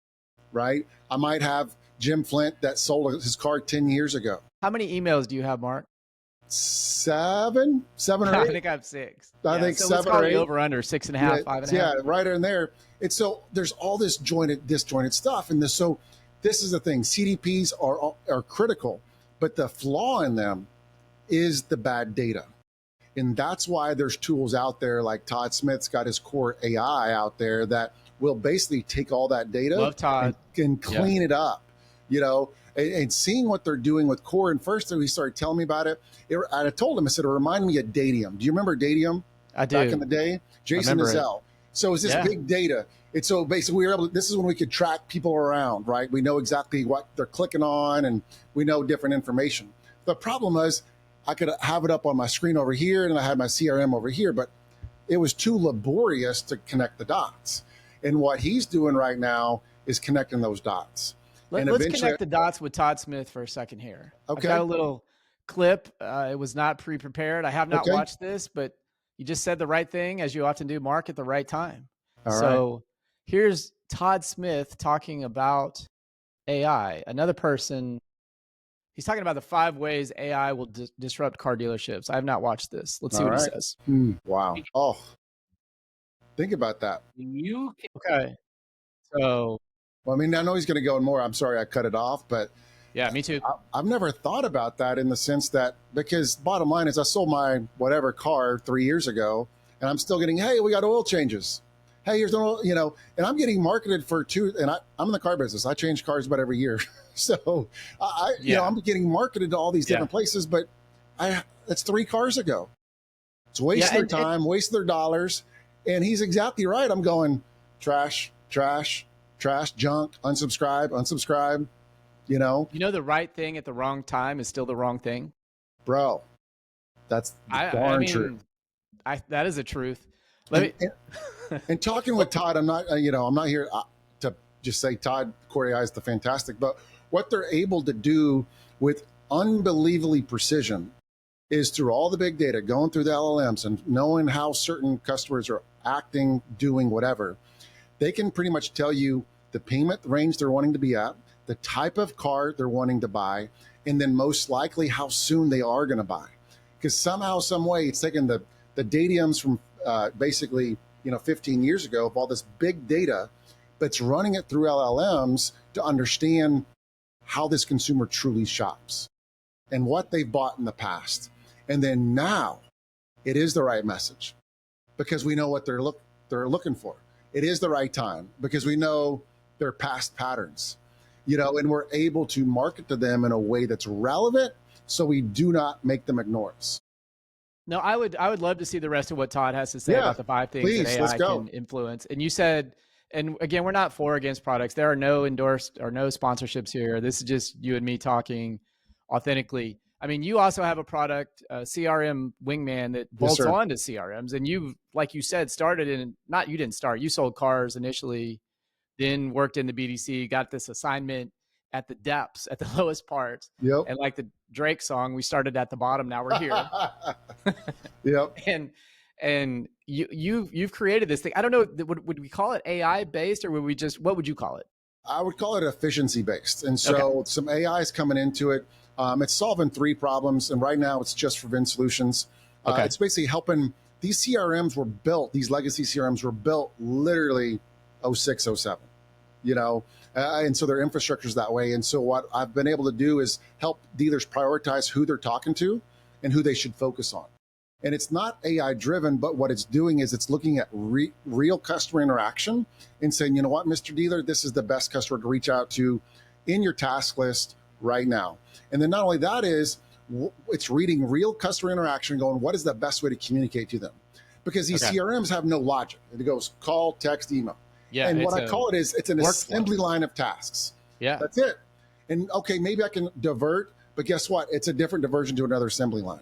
right? I might have Jim Flint that sold his car 10 years ago. How many emails do you have, Marc? 7 or 8. I think I have 6. I think so 7 or 8. Over under 6.5, 5.5. Yeah, right in there. And so there's all this disjointed stuff. And so this is the thing. CDPs are critical, but the flaw in them is the bad data. And that's why there's tools out there like Todd Smith's got his core AI out there that will basically take all that data and clean it up, and seeing what they're doing with core. And first he started telling me about it. I told him, I said, it reminded me of Datium. Do you remember Datium? I do. Back in the day? Jason Ezell. So it's this big data. And so basically this is when we could track people around, right? We know exactly what they're clicking on and we know different information. The problem was I could have it up on my screen over here and I had my CRM over here, but it was too laborious to connect the dots. And what he's doing right now is connecting those dots. Let's connect the dots with Todd Smith for a second here. Okay. I've got a little clip. It was not pre-prepared. I have not watched this, but you just said the right thing, as you often do, Marc, at the right time. All right. here's Todd Smith talking about AI. Another person, he's talking about the 5 ways AI will disrupt car dealerships. I have not watched this. Let's see what he says. Wow. Oh, think about that. Okay. So, well, I mean, I know he's going to go in more. I'm sorry I cut it off, but yeah, me too. I've never thought about that in the sense that, because bottom line is I sold my whatever car 3 years ago and I'm still getting, hey, we got oil changes. Hey, here's the oil, and I'm getting marketed for I'm in the car business. I change cars about every year. So I'm getting marketed to all these different places, but that's 3 cars ago. It's wasting their time, wasting their dollars. And he's exactly right. I'm going trash, trash, trash, junk, unsubscribe. The right thing at the wrong time is still the wrong thing, bro. That's darn true. That is a truth. And talking with Todd, I'm not here to just say Todd Core AI is the fantastic, but what they're able to do with unbelievably precision is through all the big data, going through the LLMs and knowing how certain customers are acting, doing whatever, they can pretty much tell you the payment range they're wanting to be at, the type of car they're wanting to buy, and then most likely how soon they are going to buy. Because somehow, some way, it's taken the datums from basically 15 years ago of all this big data, but it's running it through LLMs to understand how this consumer truly shops and what they've bought in the past. And then now it is the right message because we know what they're looking for. It is the right time because we know their past patterns, and we're able to market to them in a way that's relevant so we do not make them ignore us. No, I would love to see the rest of what Todd has to say about the 5 things that AI can influence. And you said, and again, we're not for or against products. There are no endorsed or no sponsorships here. This is just you and me talking authentically. I mean, you also have a product, CRM Wingman, that bolts on to CRMs. And you, like you said, you didn't start. You sold cars initially, then worked in the BDC, got this assignment at the depths, at the lowest parts. Yep. And like the Drake song, we started at the bottom, now we're here. Yep. And you've created this thing. I don't know, would we call it AI based, or what would you call it? I would call it efficiency based. And so some AI is coming into it. It's solving 3 problems. And right now it's just for Vin Solutions. It's basically helping. These CRMs were built, these legacy CRMs were built literally 06, 07, and so their infrastructure is that way. And so what I've been able to do is help dealers prioritize who they're talking to and who they should focus on. And it's not AI driven, but what it's doing is it's looking at real customer interaction and saying, you know what, Mr. Dealer, this is the best customer to reach out to in your task list right now. And then not only that is, it's reading real customer interaction and going, what is the best way to communicate to them? Because these CRMs have no logic. It goes call, text, email. Yeah, and what I call it is it's an assembly line of tasks. Yeah. That's it. And maybe I can divert, but guess what? It's a different diversion to another assembly line.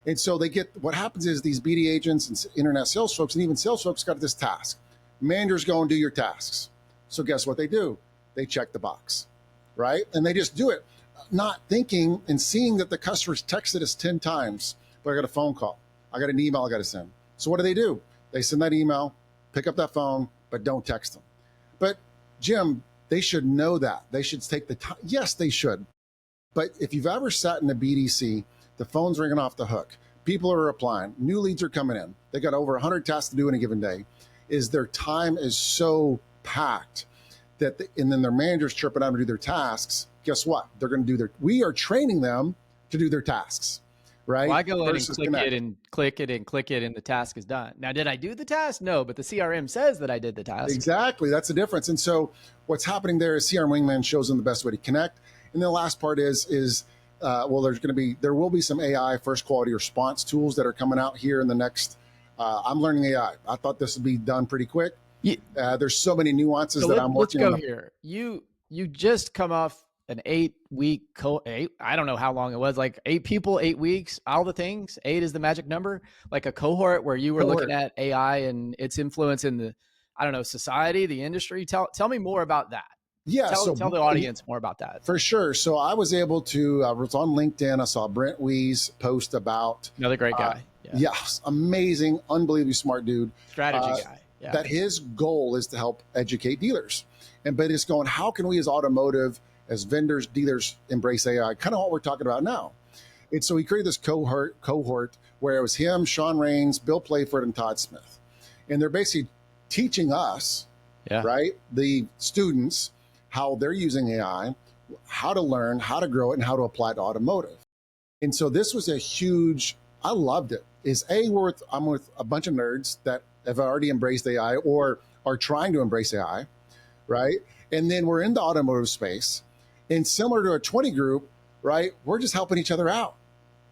And so what happens is these BD agents and internet sales folks and even sales folks got this task. Managers go and do your tasks. So guess what they do? They check the box, right? And they just do it, not thinking and seeing that the customer's texted us 10 times, but I got a phone call. I got an email I got to send. So what do? They send that email, pick up that phone, but don't text them. But Jim, they should know that. They should take the time. Yes, they should. But if you've ever sat in a BDC, the phone's ringing off the hook. People are replying. New leads are coming in. They got over 100 tasks to do in a given day. Their time is so packed and then their managers chirping out to do their tasks. Guess what? They're going to we are training them to do their tasks, right? Well, I go in and click it and the task is done. Now, did I do the task? No, but the CRM says that I did the task. Exactly. That's the difference. And so what's happening there is CRM Wingman shows them the best way to connect. And the last part is there will be some AI first quality response tools that are coming out here in the next, I'm learning AI. I thought this would be done pretty quick. There's so many nuances that I'm working on. Let's go here. You just come off an 8-week I don't know how long it was, like 8 people, 8 weeks, all the things. 8 is the magic number, like a cohort where you were looking at AI and its influence in the, I don't know, society, the industry. Tell me more about that. Yeah. Tell the audience more about that. For sure. So I was able to, I was on LinkedIn. I saw Brent Wees post about. Another great guy. Yes. Amazing, unbelievably smart dude. Strategy guy. that his goal is to help educate dealers. But it's going, how can we as automotive, as vendors, dealers embrace AI? Kind of what we're talking about now. And so he created this cohort where it was him, Sean Rains, Bill Playford, and Todd Smith. And they're basically teaching us, right, the students, how they're using AI, how to learn, how to grow it, and how to apply it to automotive. And so this was a huge, I loved it. I'm with a bunch of nerds that have already embraced AI or are trying to embrace AI, right? And then we're in the automotive space. And similar to a 20 group, right, we're just helping each other out,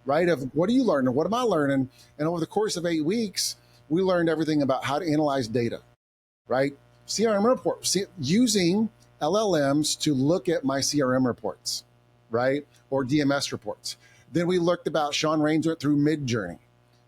right? Of what are you learning? What am I learning? And over the course of 8 weeks, we learned everything about how to analyze data, right? CRM reports, using LLMs to look at my CRM reports, right? Or DMS reports. Then we looked about, Sean Rains went through Midjourney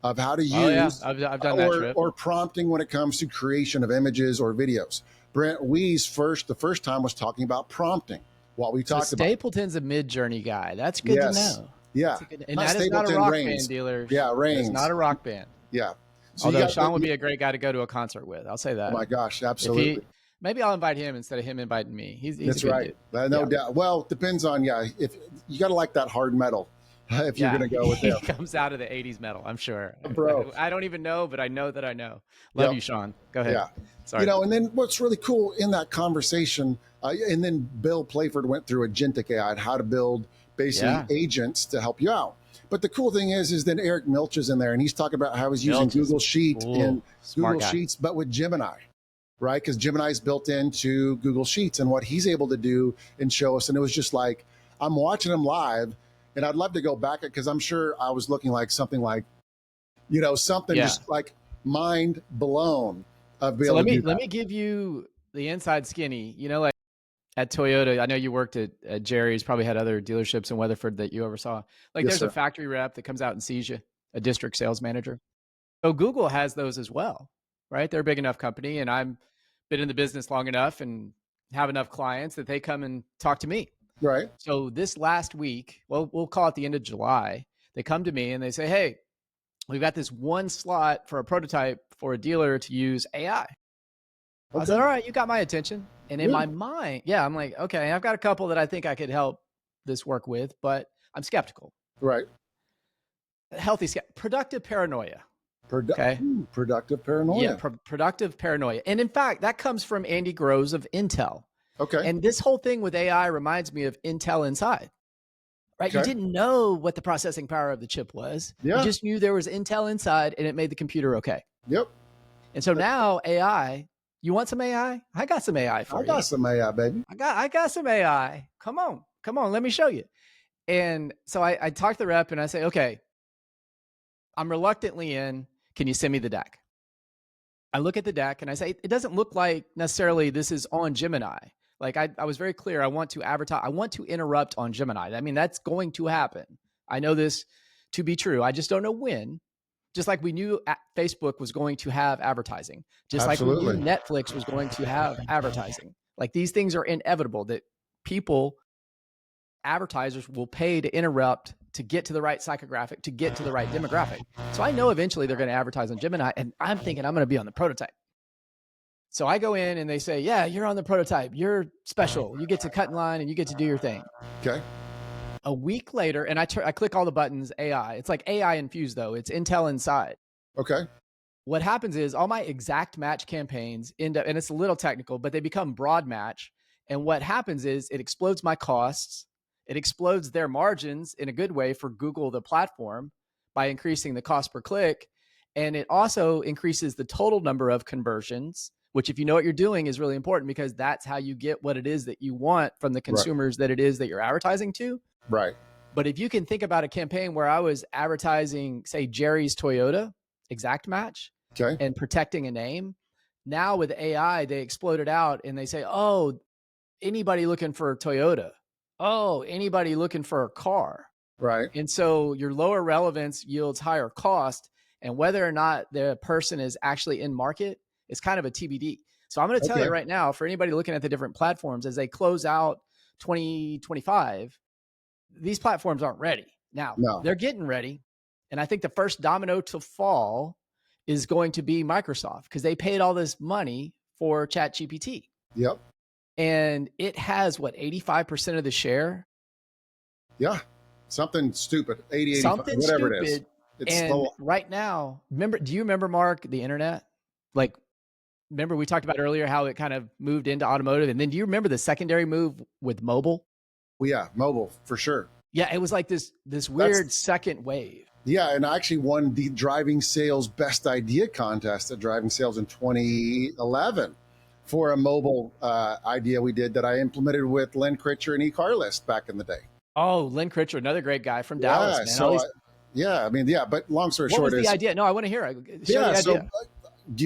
of how to use, I've done that trip. Or prompting when it comes to creation of images or videos. Brent Wees the first time was talking about prompting. What we talked about. Stapleton's a Midjourney guy. That's good to know. Yeah. And that is not a rock band dealer. Yeah, Rains. It's not a rock band. Yeah. So although Sean would be a great guy to go to a concert with. I'll say that. Oh my gosh, absolutely. Maybe I'll invite him instead of him inviting me. He's That's right. No doubt. Well, it depends on, if you got to like that hard metal. If you're going to go with him. He comes out of the 80s metal, I'm sure. Bro. I don't even know, but I know that I know. Love you, Sean. Go ahead. Yeah. Sorry. And then what's really cool in that conversation, and then Bill Playford went through agentic AI and how to build basically agents to help you out. But the cool thing is then Eric Milch is in there, and he's talking about how he's using Google Sheet and Google Sheets, but with Gemini, right? Because Gemini is built into Google Sheets and what he's able to do and show us. And it was just like, I'm watching him live, and I'd love to go back because I'm sure I was looking like something like, something just like mind blown of being able to do that. Let me give you the inside skinny. Like at Toyota, I know you worked at Jerry's, probably had other dealerships in Weatherford that you oversaw. There's a factory rep that comes out and sees you, a district sales manager. So Google has those as well, right? They're a big enough company, and I've been in the business long enough and have enough clients that they come and talk to me. Right. So this last week, well, we'll call it the end of July, they come to me and they say, hey, we've got this one slot for a prototype for a dealer to use AI. I said, all right, you got my attention. And in my mind, I'm like, okay, I've got a couple that I think I could help this work with, but I'm skeptical. Right. Productive paranoia. Productive paranoia. Yeah, productive paranoia. And in fact, that comes from Andy Groves of Intel. Okay. And this whole thing with AI reminds me of Intel Inside, right? Okay. You didn't know what the processing power of the chip was. Yeah. You just knew there was Intel inside and it made the computer okay. Yep. And so now AI, you want some AI? I got some AI for you. I got some AI, baby. I got some AI. Come on, let me show you. And so I talk to the rep and I say, okay, I'm reluctantly in. Can you send me the deck? I look at the deck and I say, it doesn't look like necessarily this is on Gemini. Like I was very clear. I want to advertise. I want to interrupt on Gemini. I mean, that's going to happen. I know this to be true. I just don't know when. Just like we knew Facebook was going to have advertising. Just Absolutely. Like we knew Netflix was going to have advertising. Like these things are inevitable that advertisers will pay to interrupt to get to the right psychographic, to get to the right demographic. So I know eventually they're going to advertise on Gemini, and I'm thinking I'm going to be on the prototype. So I go in and they say, yeah, you're on the prototype. You're special. You get to cut in line and you get to do your thing. Okay. A week later, and I click all the buttons, AI. It's like AI infused though. It's Intel inside. Okay. What happens is all my exact match campaigns end up, and it's a little technical, but they become broad match. And what happens is it explodes my costs. It explodes their margins in a good way for Google, the platform, by increasing the cost per click. And it also increases the total number of conversions, which if you know what you're doing is really important because that's how you get what it is that you want from the consumers that it is that you're advertising to. Right. But if you can think about a campaign where I was advertising, say, Jerry's Toyota, exact match, and protecting a name, now with AI, they explode it out and they say, oh, anybody looking for a Toyota. Oh, anybody looking for a car. Right. And so your lower relevance yields higher cost. And whether or not the person is actually in market is kind of a TBD. So I'm going to tell you right now, for anybody looking at the different platforms, as they close out 2025, these platforms aren't ready. Now, they're getting ready. And I think the first domino to fall is going to be Microsoft, because they paid all this money for ChatGPT. Yep. And it has what, 85% of the share? Yeah. Something stupid. 80, 85, something whatever stupid. it is. It's and right now, do you remember, Mark, the internet? Like, remember we talked about earlier how it kind of moved into automotive, and then do you remember the secondary move with mobile? Well, yeah, mobile for sure. Yeah, it was like this weird second wave. Yeah, and I actually won the driving sales best idea contest at Driving Sales in 2011 for a mobile idea we did that I implemented with Len Critcher and eCarList back in the day. Oh, Len Critcher, another great guy from Dallas, man. So but long story short, what was the idea? No, I want to hear it. Share the idea.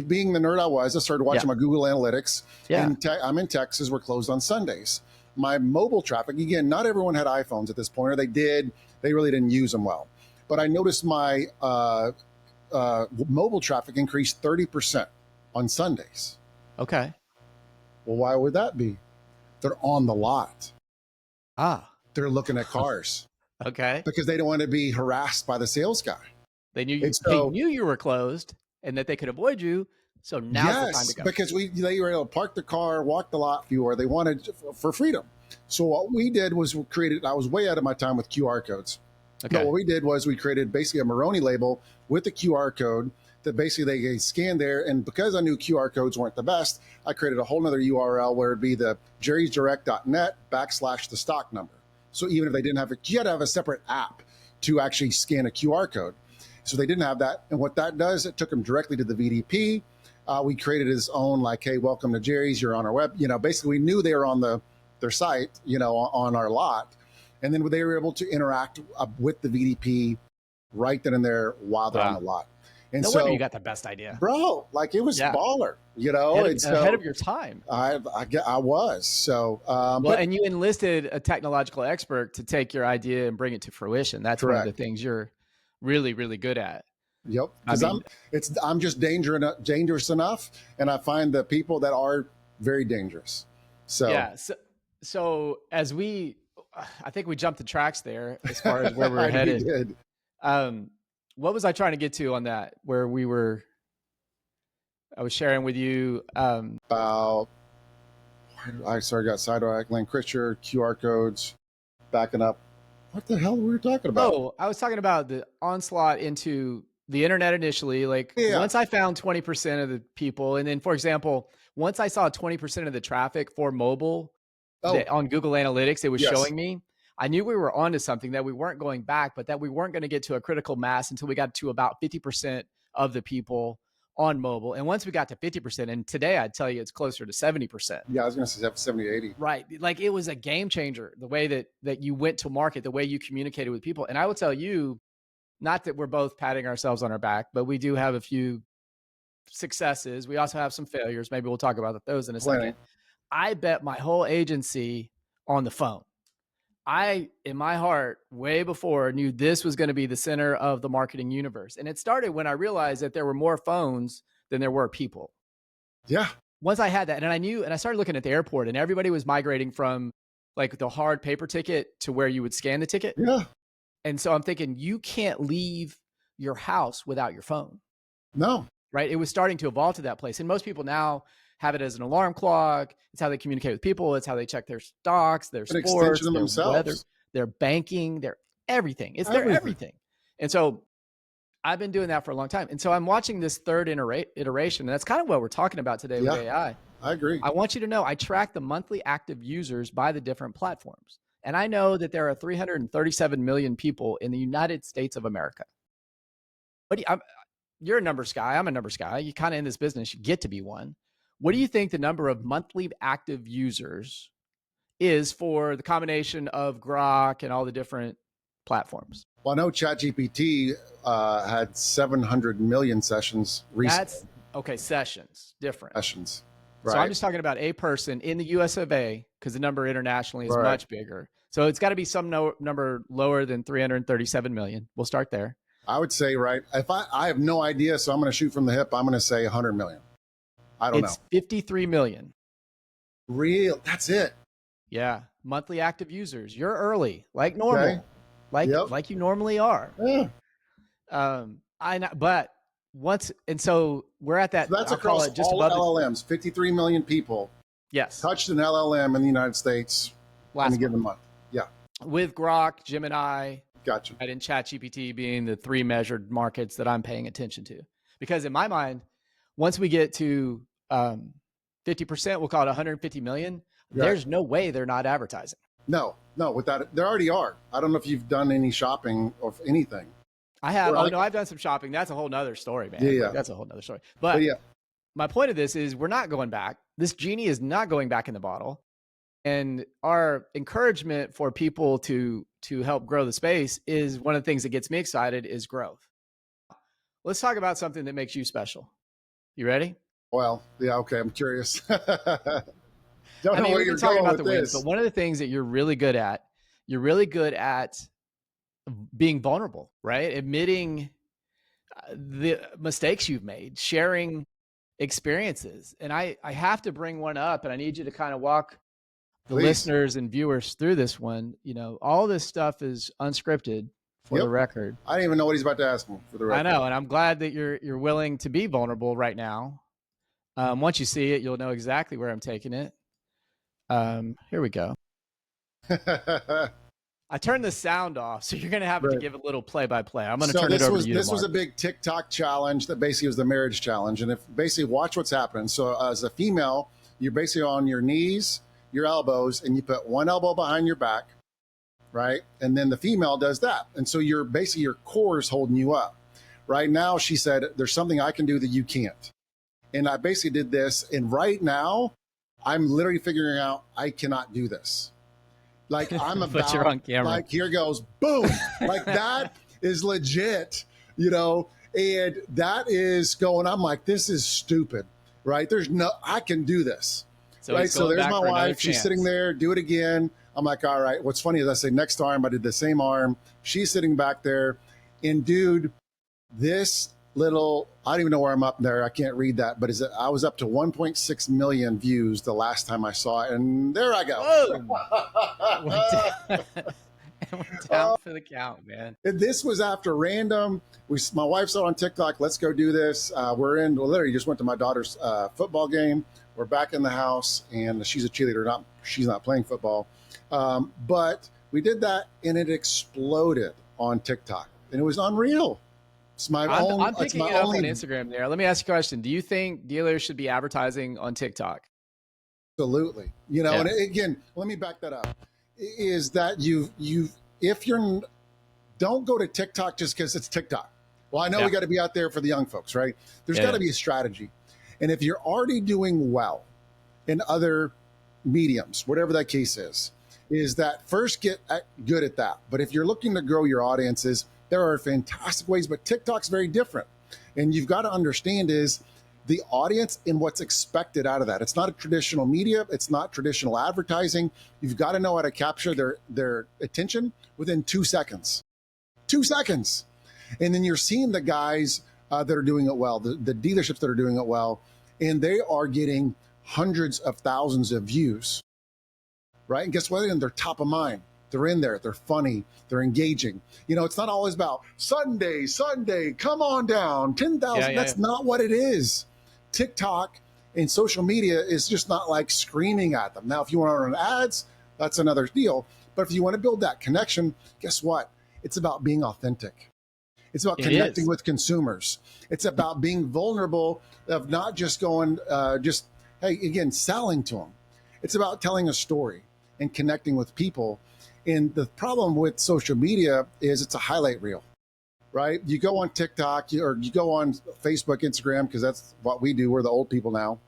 Being the nerd I was, I started watching my Google Analytics. Yeah. I'm in Texas. We're closed on Sundays. My mobile traffic, again, not everyone had iPhones at this point, or they did. They really didn't use them well. But I noticed my mobile traffic increased 30% on Sundays. Okay. Well, why would that be? They're on the lot. They're looking at cars. Okay. Because they don't want to be harassed by the sales guy. They knew you were closed and that they could avoid you. So now's the time to go. Because they were able to park the car, walk the lot fewer. They wanted for freedom. So what we did was I was way out of my time with QR codes. Okay. But what we did was we created basically a Maroni label with the QR code that basically they scan there. And because I knew QR codes weren't the best, I created a whole nother URL where it'd be the jerrysdirect.net/the stock number. So even if they didn't have you had to have a separate app to actually scan a QR code. So they didn't have that. And what that does, it took them directly to the VDP. We created his own, like, hey, welcome to Jerry's. You're on our web. Basically we knew they were on their site, on our lot. And then they were able to interact with the VDP right then and there while they're on the lot. And no wonder you got the best idea, bro. Like, it was baller, ahead of your time. I was so. And you enlisted a technological expert to take your idea and bring it to fruition. That's correct. One of the things you're really, really good at. Yep, because I'm just dangerous enough, and I find the people that are very dangerous. So yeah. So as I think we jumped the tracks there as far as where we're headed. Did. What was I trying to get to on that? Where I was sharing with you about. I got sidetracked. Len Critcher, QR codes, backing up. What the hell were we talking about? Oh, I was talking about the onslaught into the internet initially. Like once I found 20% of the people, and then, for example, once I saw 20% of the traffic for mobile on Google Analytics, it was showing me. I knew we were onto something, that we weren't going back, but that we weren't going to get to a critical mass until we got to about 50% of the people on mobile. And once we got to 50%, and today I'd tell you it's closer to 70%. Yeah, I was going to say 70, 80. Right. Like, it was a game changer, the way that you went to market, the way you communicated with people. And I will tell you, not that we're both patting ourselves on our back, but we do have a few successes. We also have some failures. Maybe we'll talk about those in a second. I bet my whole agency on the phone. In my heart, way before, knew this was going to be the center of the marketing universe. And it started when I realized that there were more phones than there were people. Yeah. Once I had that, and I started looking at the airport, and everybody was migrating from like the hard paper ticket to where you would scan the ticket. Yeah. And so I'm thinking, you can't leave your house without your phone. No. Right. It was starting to evolve to that place. And most people now have it as an alarm clock. It's how they communicate with people. It's how they check their stocks, their sports, their weather, their banking, their everything. It's their everything. And so I've been doing that for a long time. And so I'm watching this third iteration. And that's kind of what we're talking about today with AI. I agree. I want you to know, I track the monthly active users by the different platforms. And I know that there are 337 million people in the United States of America. But you're a numbers guy. I'm a numbers guy. You kind of in this business, you get to be one. What do you think the number of monthly active users is for the combination of Grok and all the different platforms? Well, I know ChatGPT had 700 million sessions recently. Sessions, different. Sessions. Right. So I'm just talking about a person in the US of A, because the number internationally is much bigger. So it's got to be some number lower than 337 million. We'll start there. I would say, if I have no idea, so I'm going to shoot from the hip, I'm going to say 100 million. I don't know. It's 53 million. Real. That's it. Yeah. Monthly active users. You're early, like normal, like you normally are. Yeah. But and so we're at that, So that's I'll call across it just all above LLMs, 53 million people. Yes. Touched an LLM in the United States in a given month. Yeah. With Grok, Gemini, gotcha. And ChatGPT being the 3 measured markets that I'm paying attention to. Because in my mind, once we get to 50%, we'll call it 150 million, there's no way they're not advertising. No, without it, there already are. I don't know if you've done any shopping of anything. I have. No, I've done some shopping. That's a whole nother story, man. Yeah. Like, that's a whole nother story. But yeah, my point of this is we're not going back. This genie is not going back in the bottle. And our encouragement for people to help grow the space is one of the things that gets me excited is growth. Let's talk about something that makes you special. You ready? Well, yeah, okay. I'm curious. Don't know where you're going about the wins, but one of the things that you're really good at being vulnerable, right? Admitting the mistakes you've made, sharing experiences. And I have to bring one up, and I need you to kind of walk the listeners and viewers through this one. You know, all this stuff is unscripted for the record. I didn't even know what he's about to ask me for the record. I know, and I'm glad that you're willing to be vulnerable right now. Once you see it, you'll know exactly where I'm taking it. Here we go. I turned the sound off, so you're going to have to give a little play-by-play. I'm going to turn it over to you. This was a big TikTok challenge that basically was the marriage challenge. And if basically watch what's happening. So as a female, you're basically on your knees, your elbows, and you put one elbow behind your back, right? And then the female does that. And so you're basically, your core is holding you up. Right now, she said, there's something I can do that you can't. And I basically did this. And right now, I'm literally figuring out I cannot do this. Like I'm about, but you're on camera. Like here goes, boom. Like that is legit, you know, and that is going, I'm like, this is stupid, right? There's no, I can do this, so right? So there's my wife, she's sitting there, do it again. I'm like, all right. What's funny is I say next arm, I did the same arm. She's sitting back there and dude, this little, I don't even know where I'm up there. I can't read that, but I was up to 1.6 million views the last time I saw it. And there I go. Went down for the count, man. And this was after random. My wife saw on TikTok, let's go do this. Literally just went to my daughter's football game. We're back in the house and she's a cheerleader. She's not playing football. But we did that and it exploded on TikTok and it was unreal. I'm picking it up on Instagram there. Let me ask you a question. Do you think dealers should be advertising on TikTok? Absolutely. You know, and again, let me back that up. Is that don't go to TikTok just because it's TikTok. Well, I know we got to be out there for the young folks, right? There's got to be a strategy. And if you're already doing well in other mediums, whatever that case is that first get good at that. But if you're looking to grow your audiences, there are fantastic ways, but TikTok's very different. And you've got to understand is the audience and what's expected out of that. It's not a traditional media. It's not traditional advertising. You've got to know how to capture their attention within 2 seconds. 2 seconds. And then you're seeing the guys that are doing it well, the dealerships that are doing it well, and they are getting hundreds of thousands of views, right? And guess what? And they're top of mind. They're in there. They're funny. They're engaging. You know, it's not always about Sunday, come on down, 10,000. That's not what it is. TikTok and social media is just not like screaming at them. Now, if you want to run ads, that's another deal. But if you want to build that connection, guess what? It's about being authentic. It's about connecting with consumers. It's about being vulnerable of not just going, hey, again, selling to them. It's about telling a story and connecting with people. And the problem with social media is it's a highlight reel, right? You go on TikTok or you go on Facebook, Instagram, because that's what we do. We're the old people now,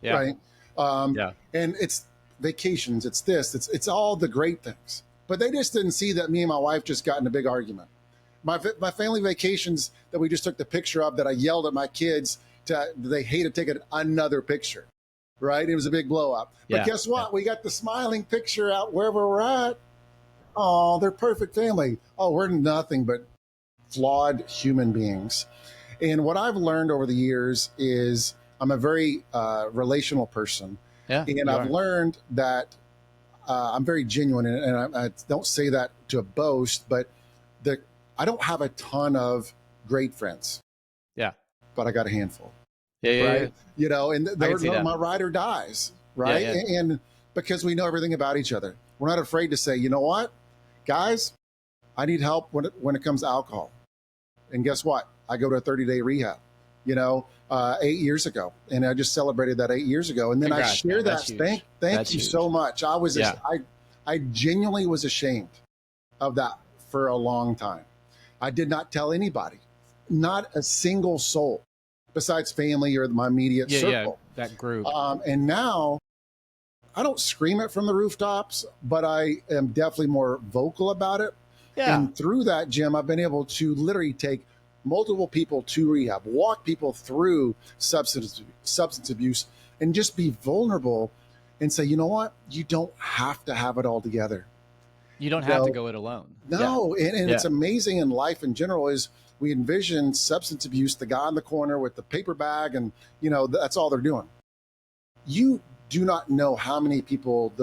right? And it's vacations, it's this, it's all the great things. But they just didn't see that me and my wife just got in a big argument. My family vacations that we just took the picture of that I yelled at my kids, they hated taking another picture, right? It was a big blow up. But guess what? We got the smiling picture out wherever we're at. Oh, they're perfect family. Oh, we're nothing but flawed human beings. And what I've learned over the years is I'm a very relational person. And I've learned that I'm very genuine. And I don't say that to boast, but I don't have a ton of great friends. but I got a handful. Yeah, yeah, Right. yeah. You know, and I can see that. my ride or dies. Yeah, Right. yeah. And because we know everything about each other, we're not afraid to say, you know what, guys, I need help when it comes to alcohol. And guess what? I go to a 30-day rehab, 8 years ago. And I just celebrated that 8 years ago. And then I Congrats, share man. that. That's huge. Thank That's you so huge. much. Yeah. I genuinely was ashamed of that for a long time. I did not tell anybody, not a single soul besides family or my immediate Yeah, yeah. circle. That group. And now I don't scream it from the rooftops, but I am definitely more vocal about it. Yeah. And through that, Jim, I've been able to literally take multiple people to rehab, walk people through substance abuse, and just be vulnerable and say, you know what? You don't have to have it all together. You don't have to go it alone. No. Yeah. And it's amazing in life in general is we envision substance abuse, the guy in the corner with the paper bag, and, that's all they're doing. You do not know how many people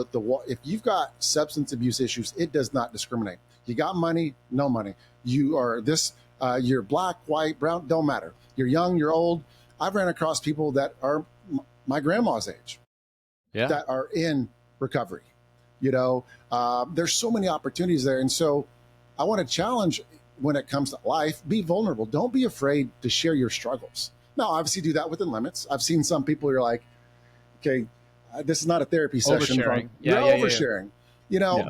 if you've got substance abuse issues, it does not discriminate. You got money, no money. You are you're black, white, brown, don't matter. You're young, you're old. I've ran across people that are my grandma's age, that are in recovery. There's so many opportunities there. And so I want to challenge when it comes to life, be vulnerable. Don't be afraid to share your struggles. Now, obviously do that within limits. I've seen some people who are like, okay, this is not a therapy session. Oversharing. You're oversharing,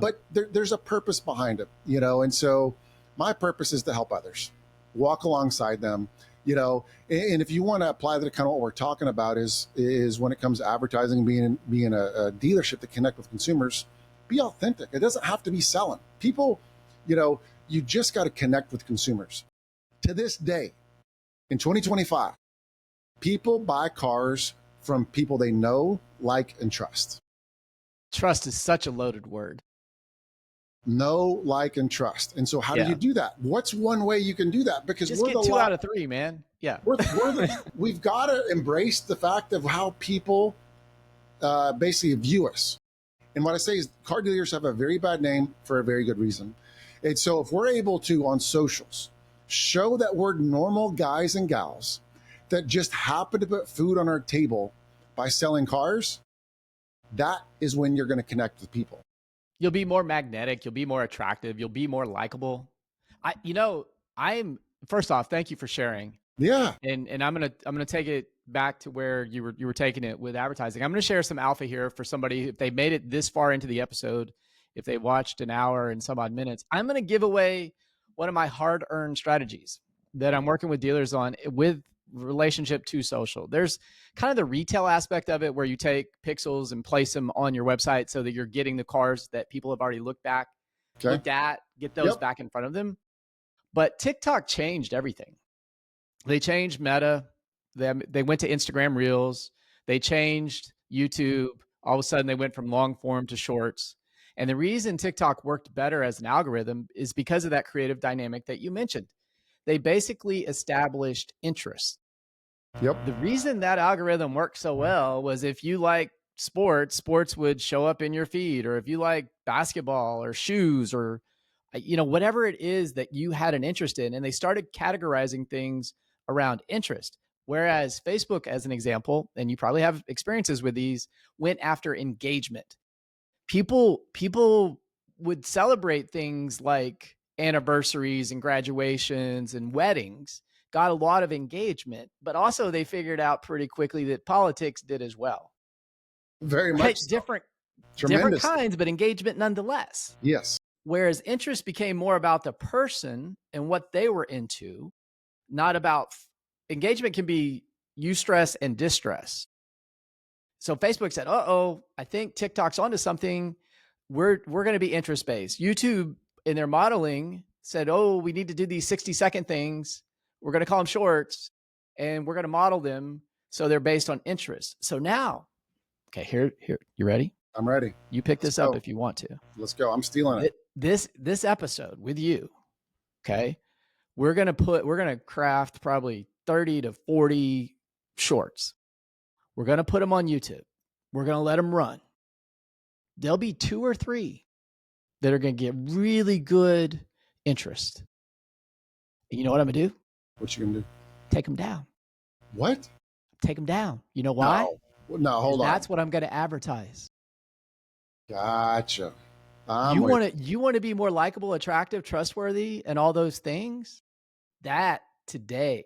but there's a purpose behind it, and so my purpose is to help others, walk alongside them, and if you want to apply that kind of what we're talking about is when it comes to advertising, being a dealership to connect with consumers, be authentic. It doesn't have to be selling. People, you just got to connect with consumers. To this day, in 2025, people buy cars from people they know, like, and trust. Trust is such a loaded word. Know, like, and trust. And so how do you do that? What's one way you can do that? Because just get 2 out of 3, man. Yeah. We've got to embrace the fact of how people basically view us. And what I say is car dealers have a very bad name for a very good reason. And so if we're able to, on socials, show that we're normal guys and gals that just happen to put food on our table by selling cars, that is when you're going to connect with people. You'll be more magnetic. You'll be more attractive. You'll be more likable. I'm first off, thank you for sharing. Yeah. And I'm gonna take it back to where you were taking it with advertising. I'm gonna share some alpha here for somebody if they made it this far into the episode, if they watched an hour and some odd minutes. I'm gonna give away one of my hard-earned strategies that I'm working with dealers on with relationship to social. There's kind of the retail aspect of it where you take pixels and place them on your website so that you're getting the cars that people have already looked at, get those back in front of them. But TikTok changed everything. They changed Meta. They went to Instagram Reels. They changed YouTube. All of a sudden, they went from long form to shorts. And the reason TikTok worked better as an algorithm is because of that creative dynamic that you mentioned. They basically established interest. Yep. The reason that algorithm worked so well was if you like sports would show up in your feed, or if you like basketball or shoes or whatever it is that you had an interest in, and they started categorizing things around interest. Whereas Facebook, as an example, and you probably have experiences with these, went after engagement. People would celebrate things like anniversaries and graduations and weddings, got a lot of engagement, but also they figured out pretty quickly that politics did as well. Very much so. Different kinds, but engagement nonetheless. Yes. Whereas interest became more about the person and what they were into, not about engagement can be eustress and distress. So Facebook said, I think TikTok's onto something. We're going to be interest based. YouTube in their modeling said, we need to do these 60-second things. We're going to call them shorts and we're going to model them so they're based on interest. So now, okay, here, you ready? I'm ready. You pick this up if you want to. Let's go. I'm stealing it. This episode with you, okay, we're going to craft probably 30 to 40 shorts. We're going to put them on YouTube. We're going to let them run. There'll be 2 or 3 that are going to get really good interest. And you know what I'm going to do? What you going to do? Take them down. What? Take them down. You know why? No, hold on. That's what I'm going to advertise. Gotcha. You want to be more likable, attractive, trustworthy, and all those things? That today,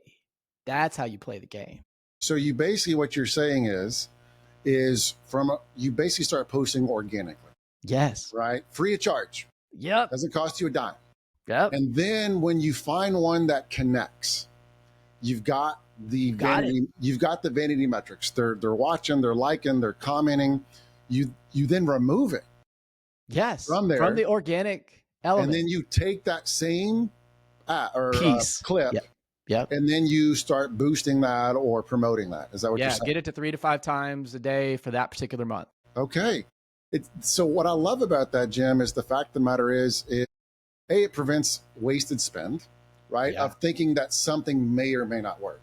that's how you play the game. So you basically, what you're saying is you basically start posting organically. Yes. Right? Free of charge. Yep. Doesn't cost you a dime. Yep. And then when you find one that connects, you've got the vanity metrics. They're watching, they're liking, they're commenting. You then remove it. Yes. From there. From the organic element. And then you take that same clip. Yep. And then you start boosting that or promoting that. Is that what you're saying? Get it to 3 to 5 times a day for that particular month. Okay. So what I love about that, Jim, is the fact of the matter is, it prevents wasted spend, right? Yeah. Of thinking that something may or may not work,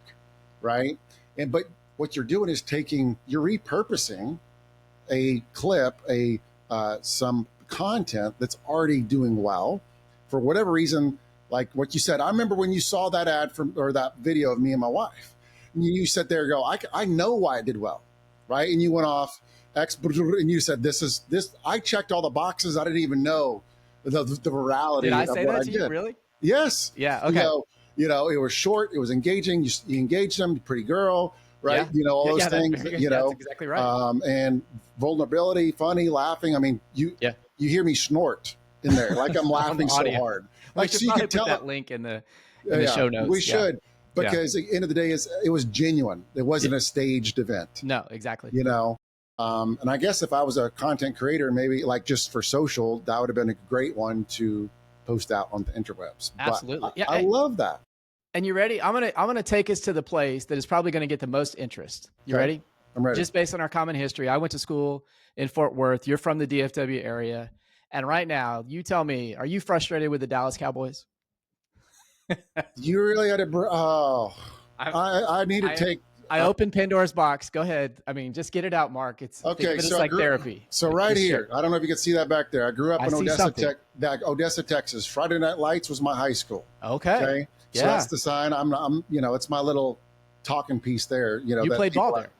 right? But what you're doing is you're repurposing a clip, some content that's already doing well for whatever reason. Like what you said, I remember when you saw that ad or that video of me and my wife, and you sat there and go, I know why it did well, right? And you went off and you said, this. I checked all the boxes. I didn't even know the virality. Did I say of what that I to did. you? Really? Yes. Yeah. Okay. You know, it was short. It was engaging. You engaged them, pretty girl, right? Yeah. You know, all those things. That's exactly right. And vulnerability, funny, laughing. I mean, you hear me snort in there, like I'm laughing so hard. Like, so you can tell that link in the show notes. We should, because at the end of the day, it was genuine. It wasn't a staged event. No, exactly. You know, and I guess if I was a content creator, maybe like just for social, that would have been a great one to post out on the interwebs. Absolutely. But I love that. And you ready? I'm gonna take us to the place that is probably going to get the most interest. You ready? I'm ready. Just based on our common history, I went to school in Fort Worth. You're from the DFW area. And right now, you tell me, are you frustrated with the Dallas Cowboys? You really had to. I need to take. I opened Pandora's box. Go ahead. I mean, just get it out, Mark. It's okay. It's like therapy. So right here, I don't know if you can see that back there. I grew up in Odessa, Texas. Friday Night Lights was my high school. Okay. So that's the sign. I'm. You know, it's my little talking piece there. You know, you played ball there.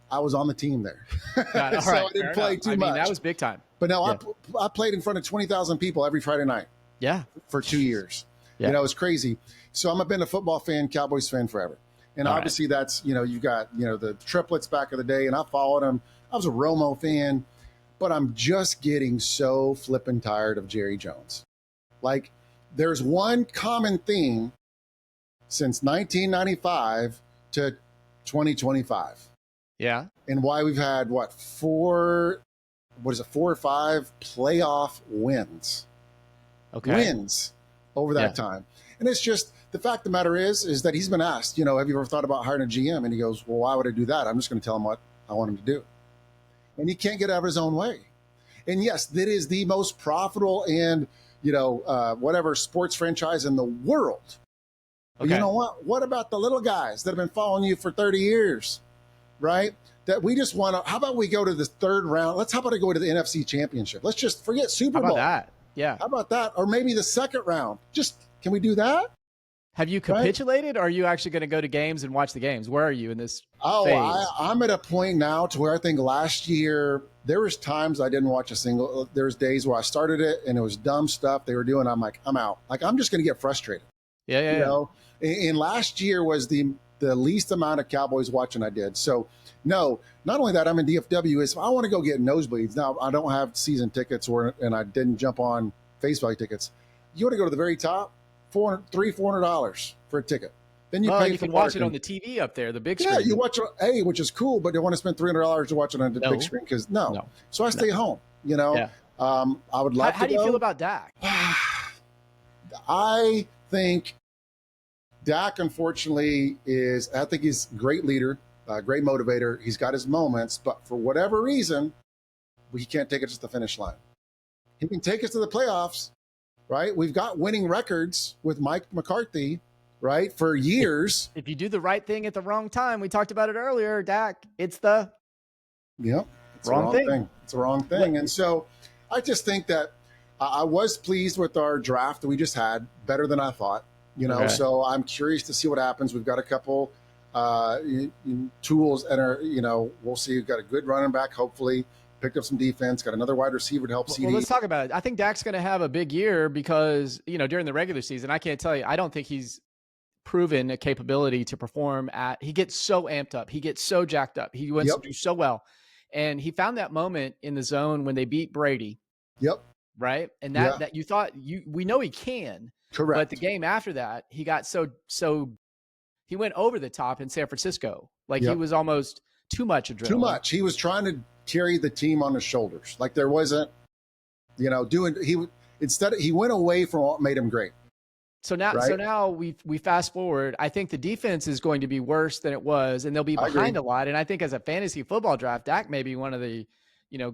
I was on the team there, so I didn't play too much. That was big time. But no, I played in front of 20,000 people every Friday night. Yeah. For 2 years. Yeah. You know, it's crazy. So I've been a football fan, Cowboys fan forever. And obviously that's, you know, you've got, you know, the triplets back in the day, and I followed them. I was a Romo fan, but I'm just getting so flippin' tired of Jerry Jones. Like, there's one common theme since 1995 to 2025. Yeah. And why we've had, 4 or 5 playoff wins. Okay. Wins over that time. And it's just, the fact of the matter is that he's been asked, you know, have you ever thought about hiring a GM? And he goes, well, why would I do that? I'm just going to tell him what I want him to do. And he can't get out of his own way. And yes, that is the most profitable and, you know, whatever sports franchise in the world. Okay. But you know what? What about the little guys that have been following you for 30 years, right? That we just want to, how about we go to the 3rd round? How about I go to the NFC Championship? Let's just forget Super Bowl. How about that? Yeah. How about that? Or maybe the 2nd round. Can we do that? Have you capitulated, or are you actually going to go to games and watch the games? Where are you in this phase? I'm at a point now to where I think last year, there was times I didn't watch a single, there's days where I started it and it was dumb stuff they were doing. I'm like, I'm out. Like, I'm just going to get frustrated. Yeah. You know? And last year was the least amount of Cowboys watching I did. So no, not only that, I'm in DFW. Is I want to go get nosebleeds. Now, I don't have season tickets and I didn't jump on face value tickets. You want to go to the very top? $400 for a ticket. Then you pay. You can watch it on the TV up there, the big screen. Yeah, you watch it, which is cool, but they want to spend $300 to watch it on the big screen because no. So I stay home. You know, I would love to. How do you feel about Dak? I think Dak, unfortunately, I think he's a great leader, great motivator. He's got his moments, but for whatever reason, he can't take us to the finish line. He can take us to the playoffs. Right? We've got winning records with Mike McCarthy, right? For years. If you do the right thing at the wrong time, we talked about it earlier, Dak, it's the wrong thing. It's the wrong thing. And so I just think that I was pleased with our draft that we just had, better than I thought, you know, so I'm curious to see what happens. We've got a couple tools, and are, we'll see. You've got a good running back, hopefully. Picked up some defense, got another wide receiver to help CD. Well, let's talk about it. I think Dak's going to have a big year because, during the regular season, I can't tell you, I don't think he's proven a capability to perform he gets so amped up. He gets so jacked up. He wants to do so well. And he found that moment in the zone when they beat Brady. Yep. Right. And that you thought we know he can. Correct. But the game after that, he got so he went over the top in San Francisco. Like he was almost too much adrenaline. Too much. He was trying to carry the team on his shoulders. Like there wasn't, he went away from what made him great. So now we fast forward. I think the defense is going to be worse than it was, and they'll be behind a lot. And I think as a fantasy football draft, Dak may be one of the,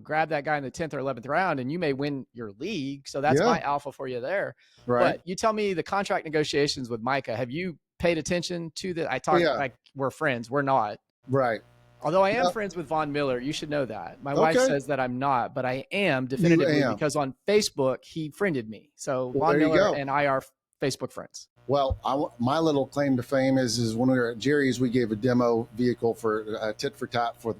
grab that guy in the 10th or 11th round, and you may win your league. So that's my alpha for you there. Right. But you tell me the contract negotiations with Micah. Have you paid attention to that? I talk like we're friends. We're not. Right. Although I am friends with Von Miller, you should know that. My wife says that I'm not, but I am definitively because on Facebook he friended me. So Von Miller and I are Facebook friends. Well, my little claim to fame is when we were at Jerry's, we gave a demo vehicle for tit for tat for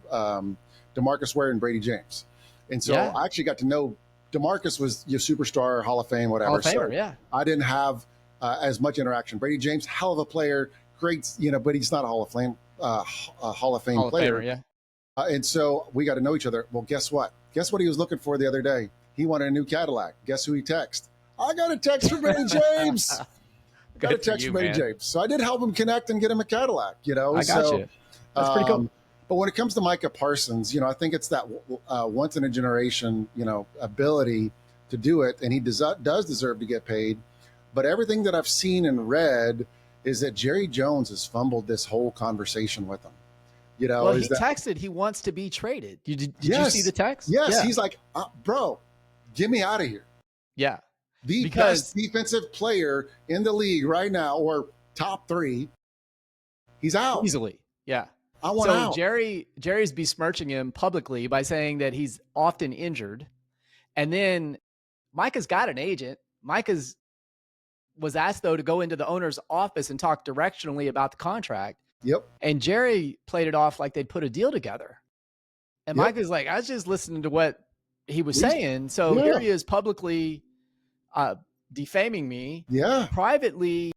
DeMarcus Ware and Brady James, and so I actually got to know DeMarcus was your superstar, Hall of Fame, whatever. Hall of Famer, I didn't have as much interaction. Brady James, hell of a player, great, but he's not a Hall of Fame player. And so we got to know each other. Well, guess what? Guess what he was looking for the other day? He wanted a new Cadillac. Guess who he texted? I got a text from Brady James. Got a text from Brady James. So I did help him connect and get him a Cadillac. I got you. That's pretty cool. But when it comes to Micah Parsons, I think it's that once in a generation, ability to do it, and he does deserve to get paid. But everything that I've seen and read is that Jerry Jones has fumbled this whole conversation with him. Well, he texted he wants to be traded. Did you see the text? Yes. Yeah. He's like, bro, get me out of here. Yeah. The best defensive player in the league right now, or top 3, he's out. Easily. Yeah. I want out. Jerry's besmirching him publicly by saying that he's often injured. And then Micah's got an agent. Micah's was asked, though, to go into the owner's office and talk directionally about the contract. Yep. And Jerry played it off like they'd put a deal together. And Micah's like, I was just listening to what he was saying. So here he is publicly defaming me. Yeah. Privately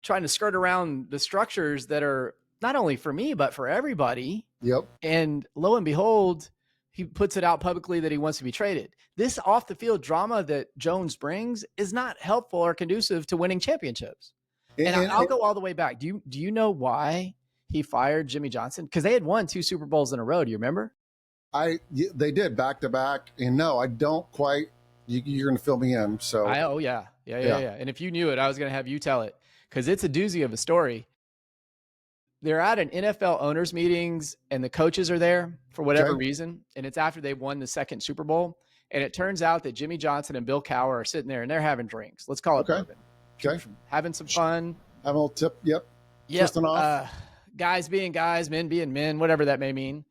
trying to skirt around the structures that are not only for me, but for everybody. Yep. And lo and behold, he puts it out publicly that he wants to be traded. This off the field drama that Jones brings is not helpful or conducive to winning championships. And I'll go all the way back. Do you know why he fired Jimmy Johnson? Because they had won 2 Super Bowls in a row. Do you remember? They did back to back. And no, I don't quite. You're going to fill me in. So yeah. And if you knew it, I was going to have you tell it because it's a doozy of a story. They're at an NFL owners meetings and the coaches are there for whatever reason. And it's after they've won the 2nd Super Bowl. And it turns out that Jimmy Johnson and Bill Cowher are sitting there and they're having drinks. Let's call it bourbon. Okay. Having some fun. Having a little tip. Yep. Twisting off. Guys being guys, men being men, whatever that may mean.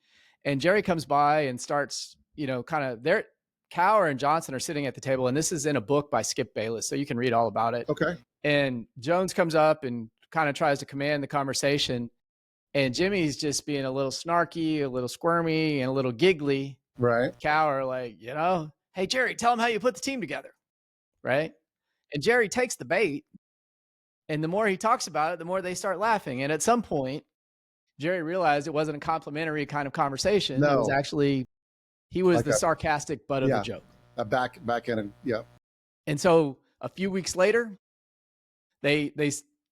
And Jerry comes by and starts, Cowher and Johnson are sitting at the table. And this is in a book by Skip Bayless. So you can read all about it. Okay. And Jones comes up and kind of tries to command the conversation. And Jimmy's just being a little snarky, a little squirmy, and a little giggly. Right. Cowher, like, hey, Jerry, tell him how you put the team together. Right. And Jerry takes the bait. And the more he talks about it, the more they start laughing. And at some point, Jerry realized it wasn't a complimentary kind of conversation. No. It was actually, he was like the sarcastic butt of the joke. A backhanded, yeah. And so a few weeks later, they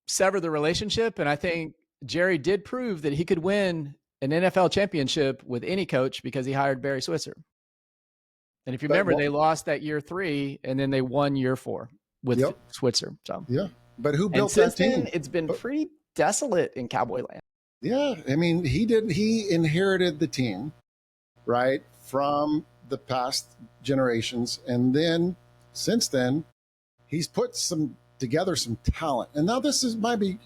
sever the relationship. And I think Jerry did prove that he could win an NFL championship with any coach because he hired Barry Switzer. And if you remember, they lost that year 3 and then they won year 4 with Switzer. So but who built that team? Then, it's been pretty desolate in Cowboy land. Yeah, I mean, he inherited the team, right, from the past generations, and then since then, he's put together some talent. And now this might be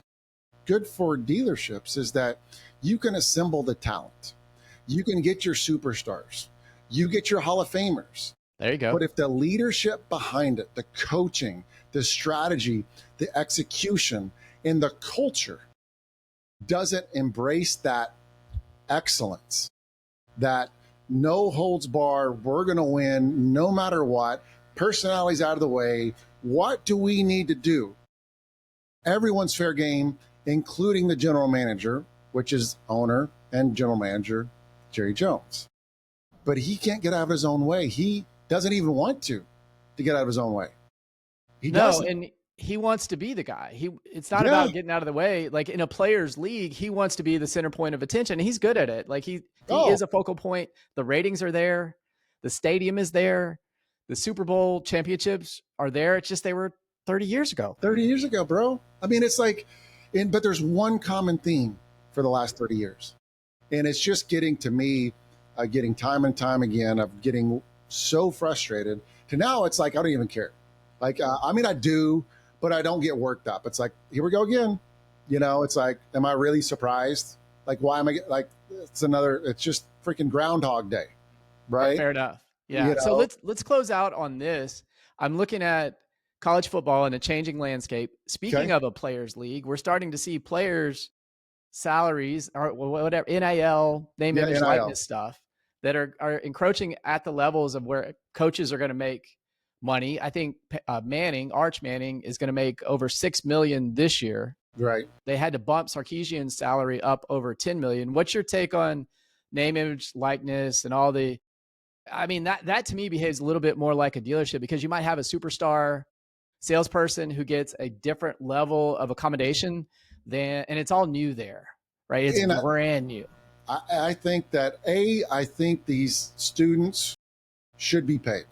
good for dealerships, is that you can assemble the talent, you can get your superstars, you get your Hall of Famers. There you go. But if the leadership behind it, the coaching, the strategy, the execution, and the culture doesn't embrace that excellence, that no holds bar, we're going to win no matter what, personalities out of the way. What do we need to do? Everyone's fair game, including the general manager, which is owner and general manager Jerry Jones. But he can't get out of his own way. He doesn't even want to get out of his own way. He doesn't. And he wants to be the guy. It's not about getting out of the way. Like in a players league, he wants to be the center point of attention. And he's good at it. Like he is a focal point. The ratings are there. The stadium is there. The Super Bowl championships are there. It's just they were 30 years ago. 30 years ago, bro. I mean, it's like, but there's one common theme for the last 30 years. And it's just getting to me, getting time and time again of getting so frustrated to now it's like, I don't even care. Like, I mean, I do, but I don't get worked up. It's like, here we go again. You know, it's like, am I really surprised? Like, why am I like, it's just freaking Groundhog Day. Right. Fair enough. Yeah. You know? So let's close out on this. I'm looking at college football in a changing landscape. Speaking of a players league, we're starting to see players salaries or whatever, NIL, name, image, likeness stuff that are encroaching at the levels of where coaches are going to make money. I think Arch Manning is going to make over $6 million this year. Right. They had to bump Sarkisian's salary up over $10 million. What's your take on name, image, likeness, and all the? I mean, that to me behaves a little bit more like a dealership because you might have a superstar salesperson who gets a different level of accommodation and it's all new there, right? It's brand new. I think that I think these students should be paid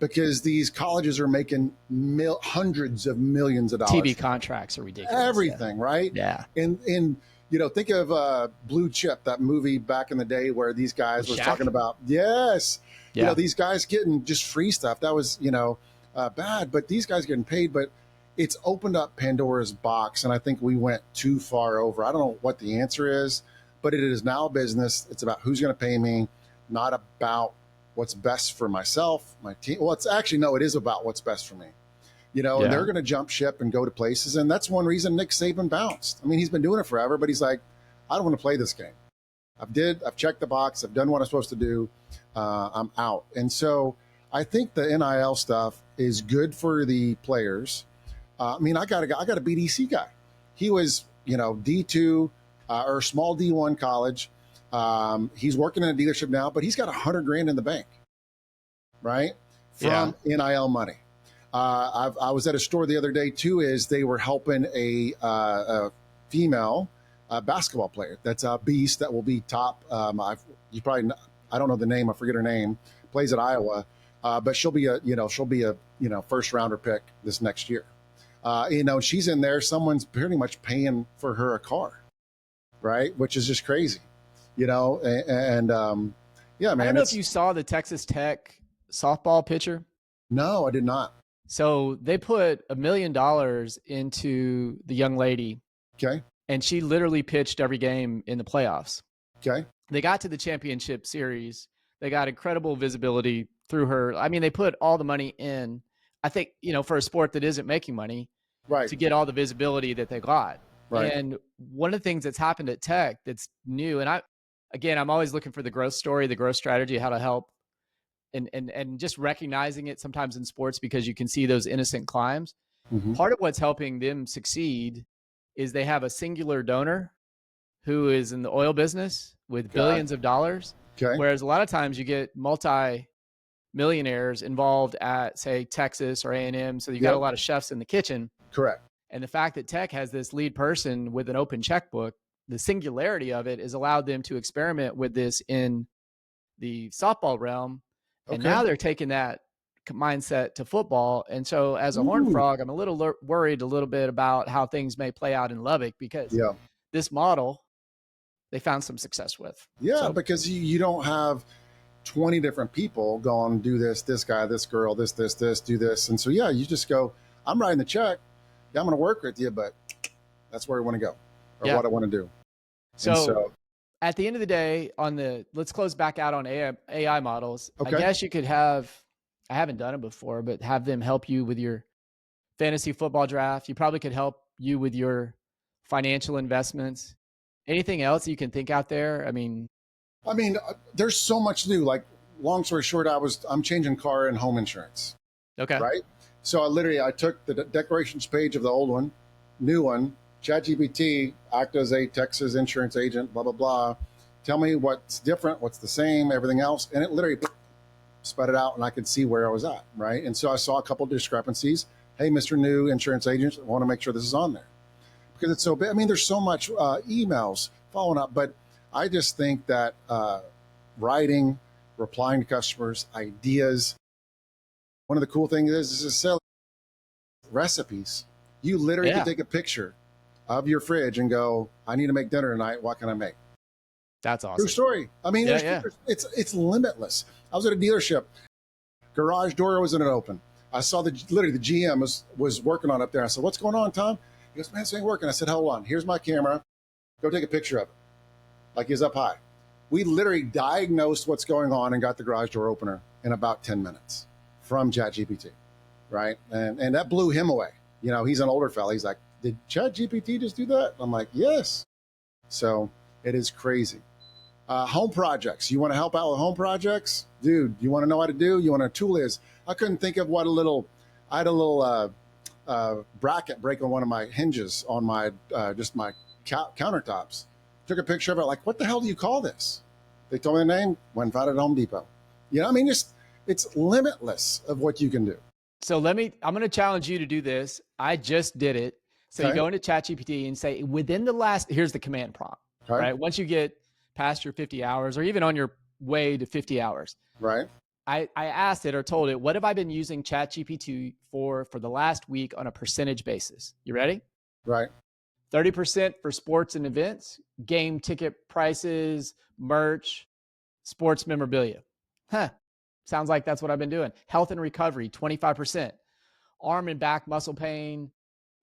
because these colleges are making hundreds of millions of dollars. TV contracts are ridiculous. Everything, right? Yeah. And you know, think of Blue Chip, that movie back in the day where these guys was talking about, you know, these guys getting just free stuff. That was, you know, bad, but these guys getting paid, but it's opened up Pandora's box. And I think we went too far over. I don't know what the answer is, but it is now a business. It's about who's going to pay me, not about what's best for myself, my team. Well, it's actually, no, it is about what's best for me, you know, and they're going to jump ship and go to places. And that's one reason Nick Saban bounced. I mean, he's been doing it forever, but he's like, I don't want to play this game. I've checked the box. I've done what I'm supposed to do. I'm out. And so I think the NIL stuff is good for the players. I mean, I got a BDC guy. He was, you know, D2 or small D1 college. He's working in a dealership now, but he's got $100,000 in the bank, right? From NIL money. I was at a store the other day too. Is they were helping a female basketball player that's a beast that will be top. I don't know the name. I forget her name. Plays at Iowa, but she'll be a first rounder pick this next year. You know, she's in there. Someone's pretty much paying for her a car, right? Which is just crazy, you know. And yeah, man. I don't know if you saw the Texas Tech softball pitcher. No, I did not. So they put $1 million into the young lady. Okay. And she literally pitched every game in the playoffs. Okay. They got to the championship series. They got incredible visibility through her. I mean, they put all the money in, I think, you know, for a sport that isn't making money, right, to get all the visibility that they got. Right. And one of the things that's happened at Tech that's new, and I'm always looking for the growth story, the growth strategy, how to help and just recognizing it sometimes in sports because you can see those innocent climbs. Mm-hmm. Part of what's helping them succeed is they have a singular donor who is in the oil business with billions of dollars. Okay. Whereas a lot of times you get multi-millionaires involved at, say, Texas or A&M. So you got a lot of chefs in the kitchen. Correct. And the fact that Tech has this lead person with an open checkbook, the singularity of it has allowed them to experiment with this in the softball realm. And now they're taking that mindset to football. And so as a Horned Frog, I'm a little worried a little bit about how things may play out in Lubbock because this model they found some success with. Because you don't have 20 different people going, do this guy, this girl, this, do this. And so, you just go, I'm writing the check. Yeah, I'm going to work with you, but that's where I want to go or what I want to do. So at the end of the day, let's close back out on AI models. I guess you could I haven't done it before, but have them help you with your fantasy football draft. You probably could help you with your financial investments. Anything else you can think out there? There's so much new. Like, long story short, I'm changing car and home insurance. Okay. Right. So I took the declarations page of the old one, new one, ChatGPT, act as a Texas insurance agent, blah, blah, blah. Tell me what's different, what's the same, everything else. And it literally spat it out and I could see where I was at. Right. And so I saw a couple of discrepancies. Hey, Mr. New Insurance Agent, I want to make sure this is on there because it's so big. I mean, there's so much emails following up, but I just think that writing, replying to customers, ideas. One of the cool things is to sell recipes. You literally can take a picture of your fridge and go, I need to make dinner tonight. What can I make? That's awesome. True story. I mean, it's limitless. I was at a dealership. Garage door wasn't open. I saw literally the GM was working on it up there. I said, what's going on, Tom? He goes, man, this ain't working. I said, hold on. Here's my camera. Go take a picture of it. Like he's up high. We literally diagnosed what's going on and got the garage door opener in about 10 minutes from ChatGPT, right? And that blew him away. You know, he's an older fella. He's like, did ChatGPT just do that? I'm like, yes. So it is crazy. Home projects. You want to help out with home projects? Dude, you want to know how to do? You want to know what a tool is? I couldn't think of I had a little bracket break on one of my hinges on my my countertops. Took a picture of it, like, what the hell do you call this? They told me the name, went and found it at Home Depot. You know, I mean, it's limitless of what you can do. So I'm going to challenge you to do this. I just did it. So you go into ChatGPT and say, here's the command prompt, right? Once you get past your 50 hours or even on your way to 50 hours, right? I asked it or told it, what have I been using ChatGPT for the last week on a percentage basis? You ready? Right. 30% for sports and events, game ticket prices, merch, sports memorabilia. Sounds like that's what I've been doing. Health and recovery, 25%. Arm and back muscle pain,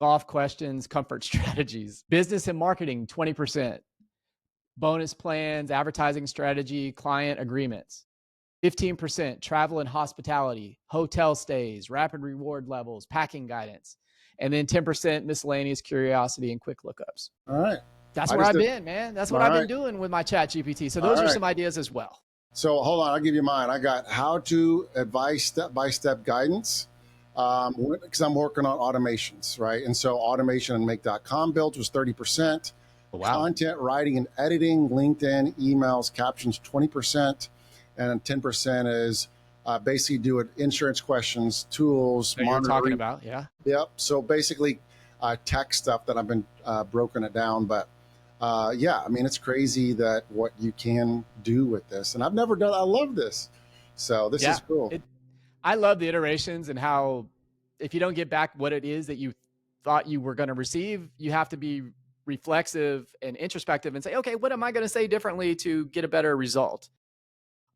golf questions, comfort strategies. Business and marketing, 20%. Bonus plans, advertising strategy, client agreements. 15% travel and hospitality, hotel stays, rapid reward levels, packing guidance. And then 10% miscellaneous curiosity and quick lookups. All right. That's where I've been, man. That's what I've been doing with my ChatGPT. So those are some ideas as well. So hold on, I'll give you mine. I got how to advise step-by-step guidance because I'm working on automations, right? And so automation and make.com builds was 30%. Wow. Content writing and editing, LinkedIn, emails, captions, 20%. And 10% is basically do it insurance questions, tools, that monitoring. You're talking about, yeah. Yep. So basically tech stuff that I've been broken it down. But yeah, I mean, it's crazy that what you can do with this. And I've never done, I love this. So this is cool. I love the iterations and how if you don't get back what it is that you thought you were going to receive, you have to be reflexive and introspective and say, okay, what am I going to say differently to get a better result?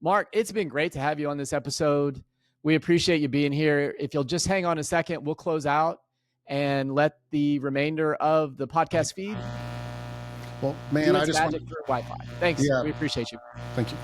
Marc, it's been great to have you on this episode. We appreciate you being here. If you'll just hang on a second, we'll close out and let the remainder of the podcast feed. Well, man, I just want Wi-Fi. Thanks. Yeah. We appreciate you. Thank you.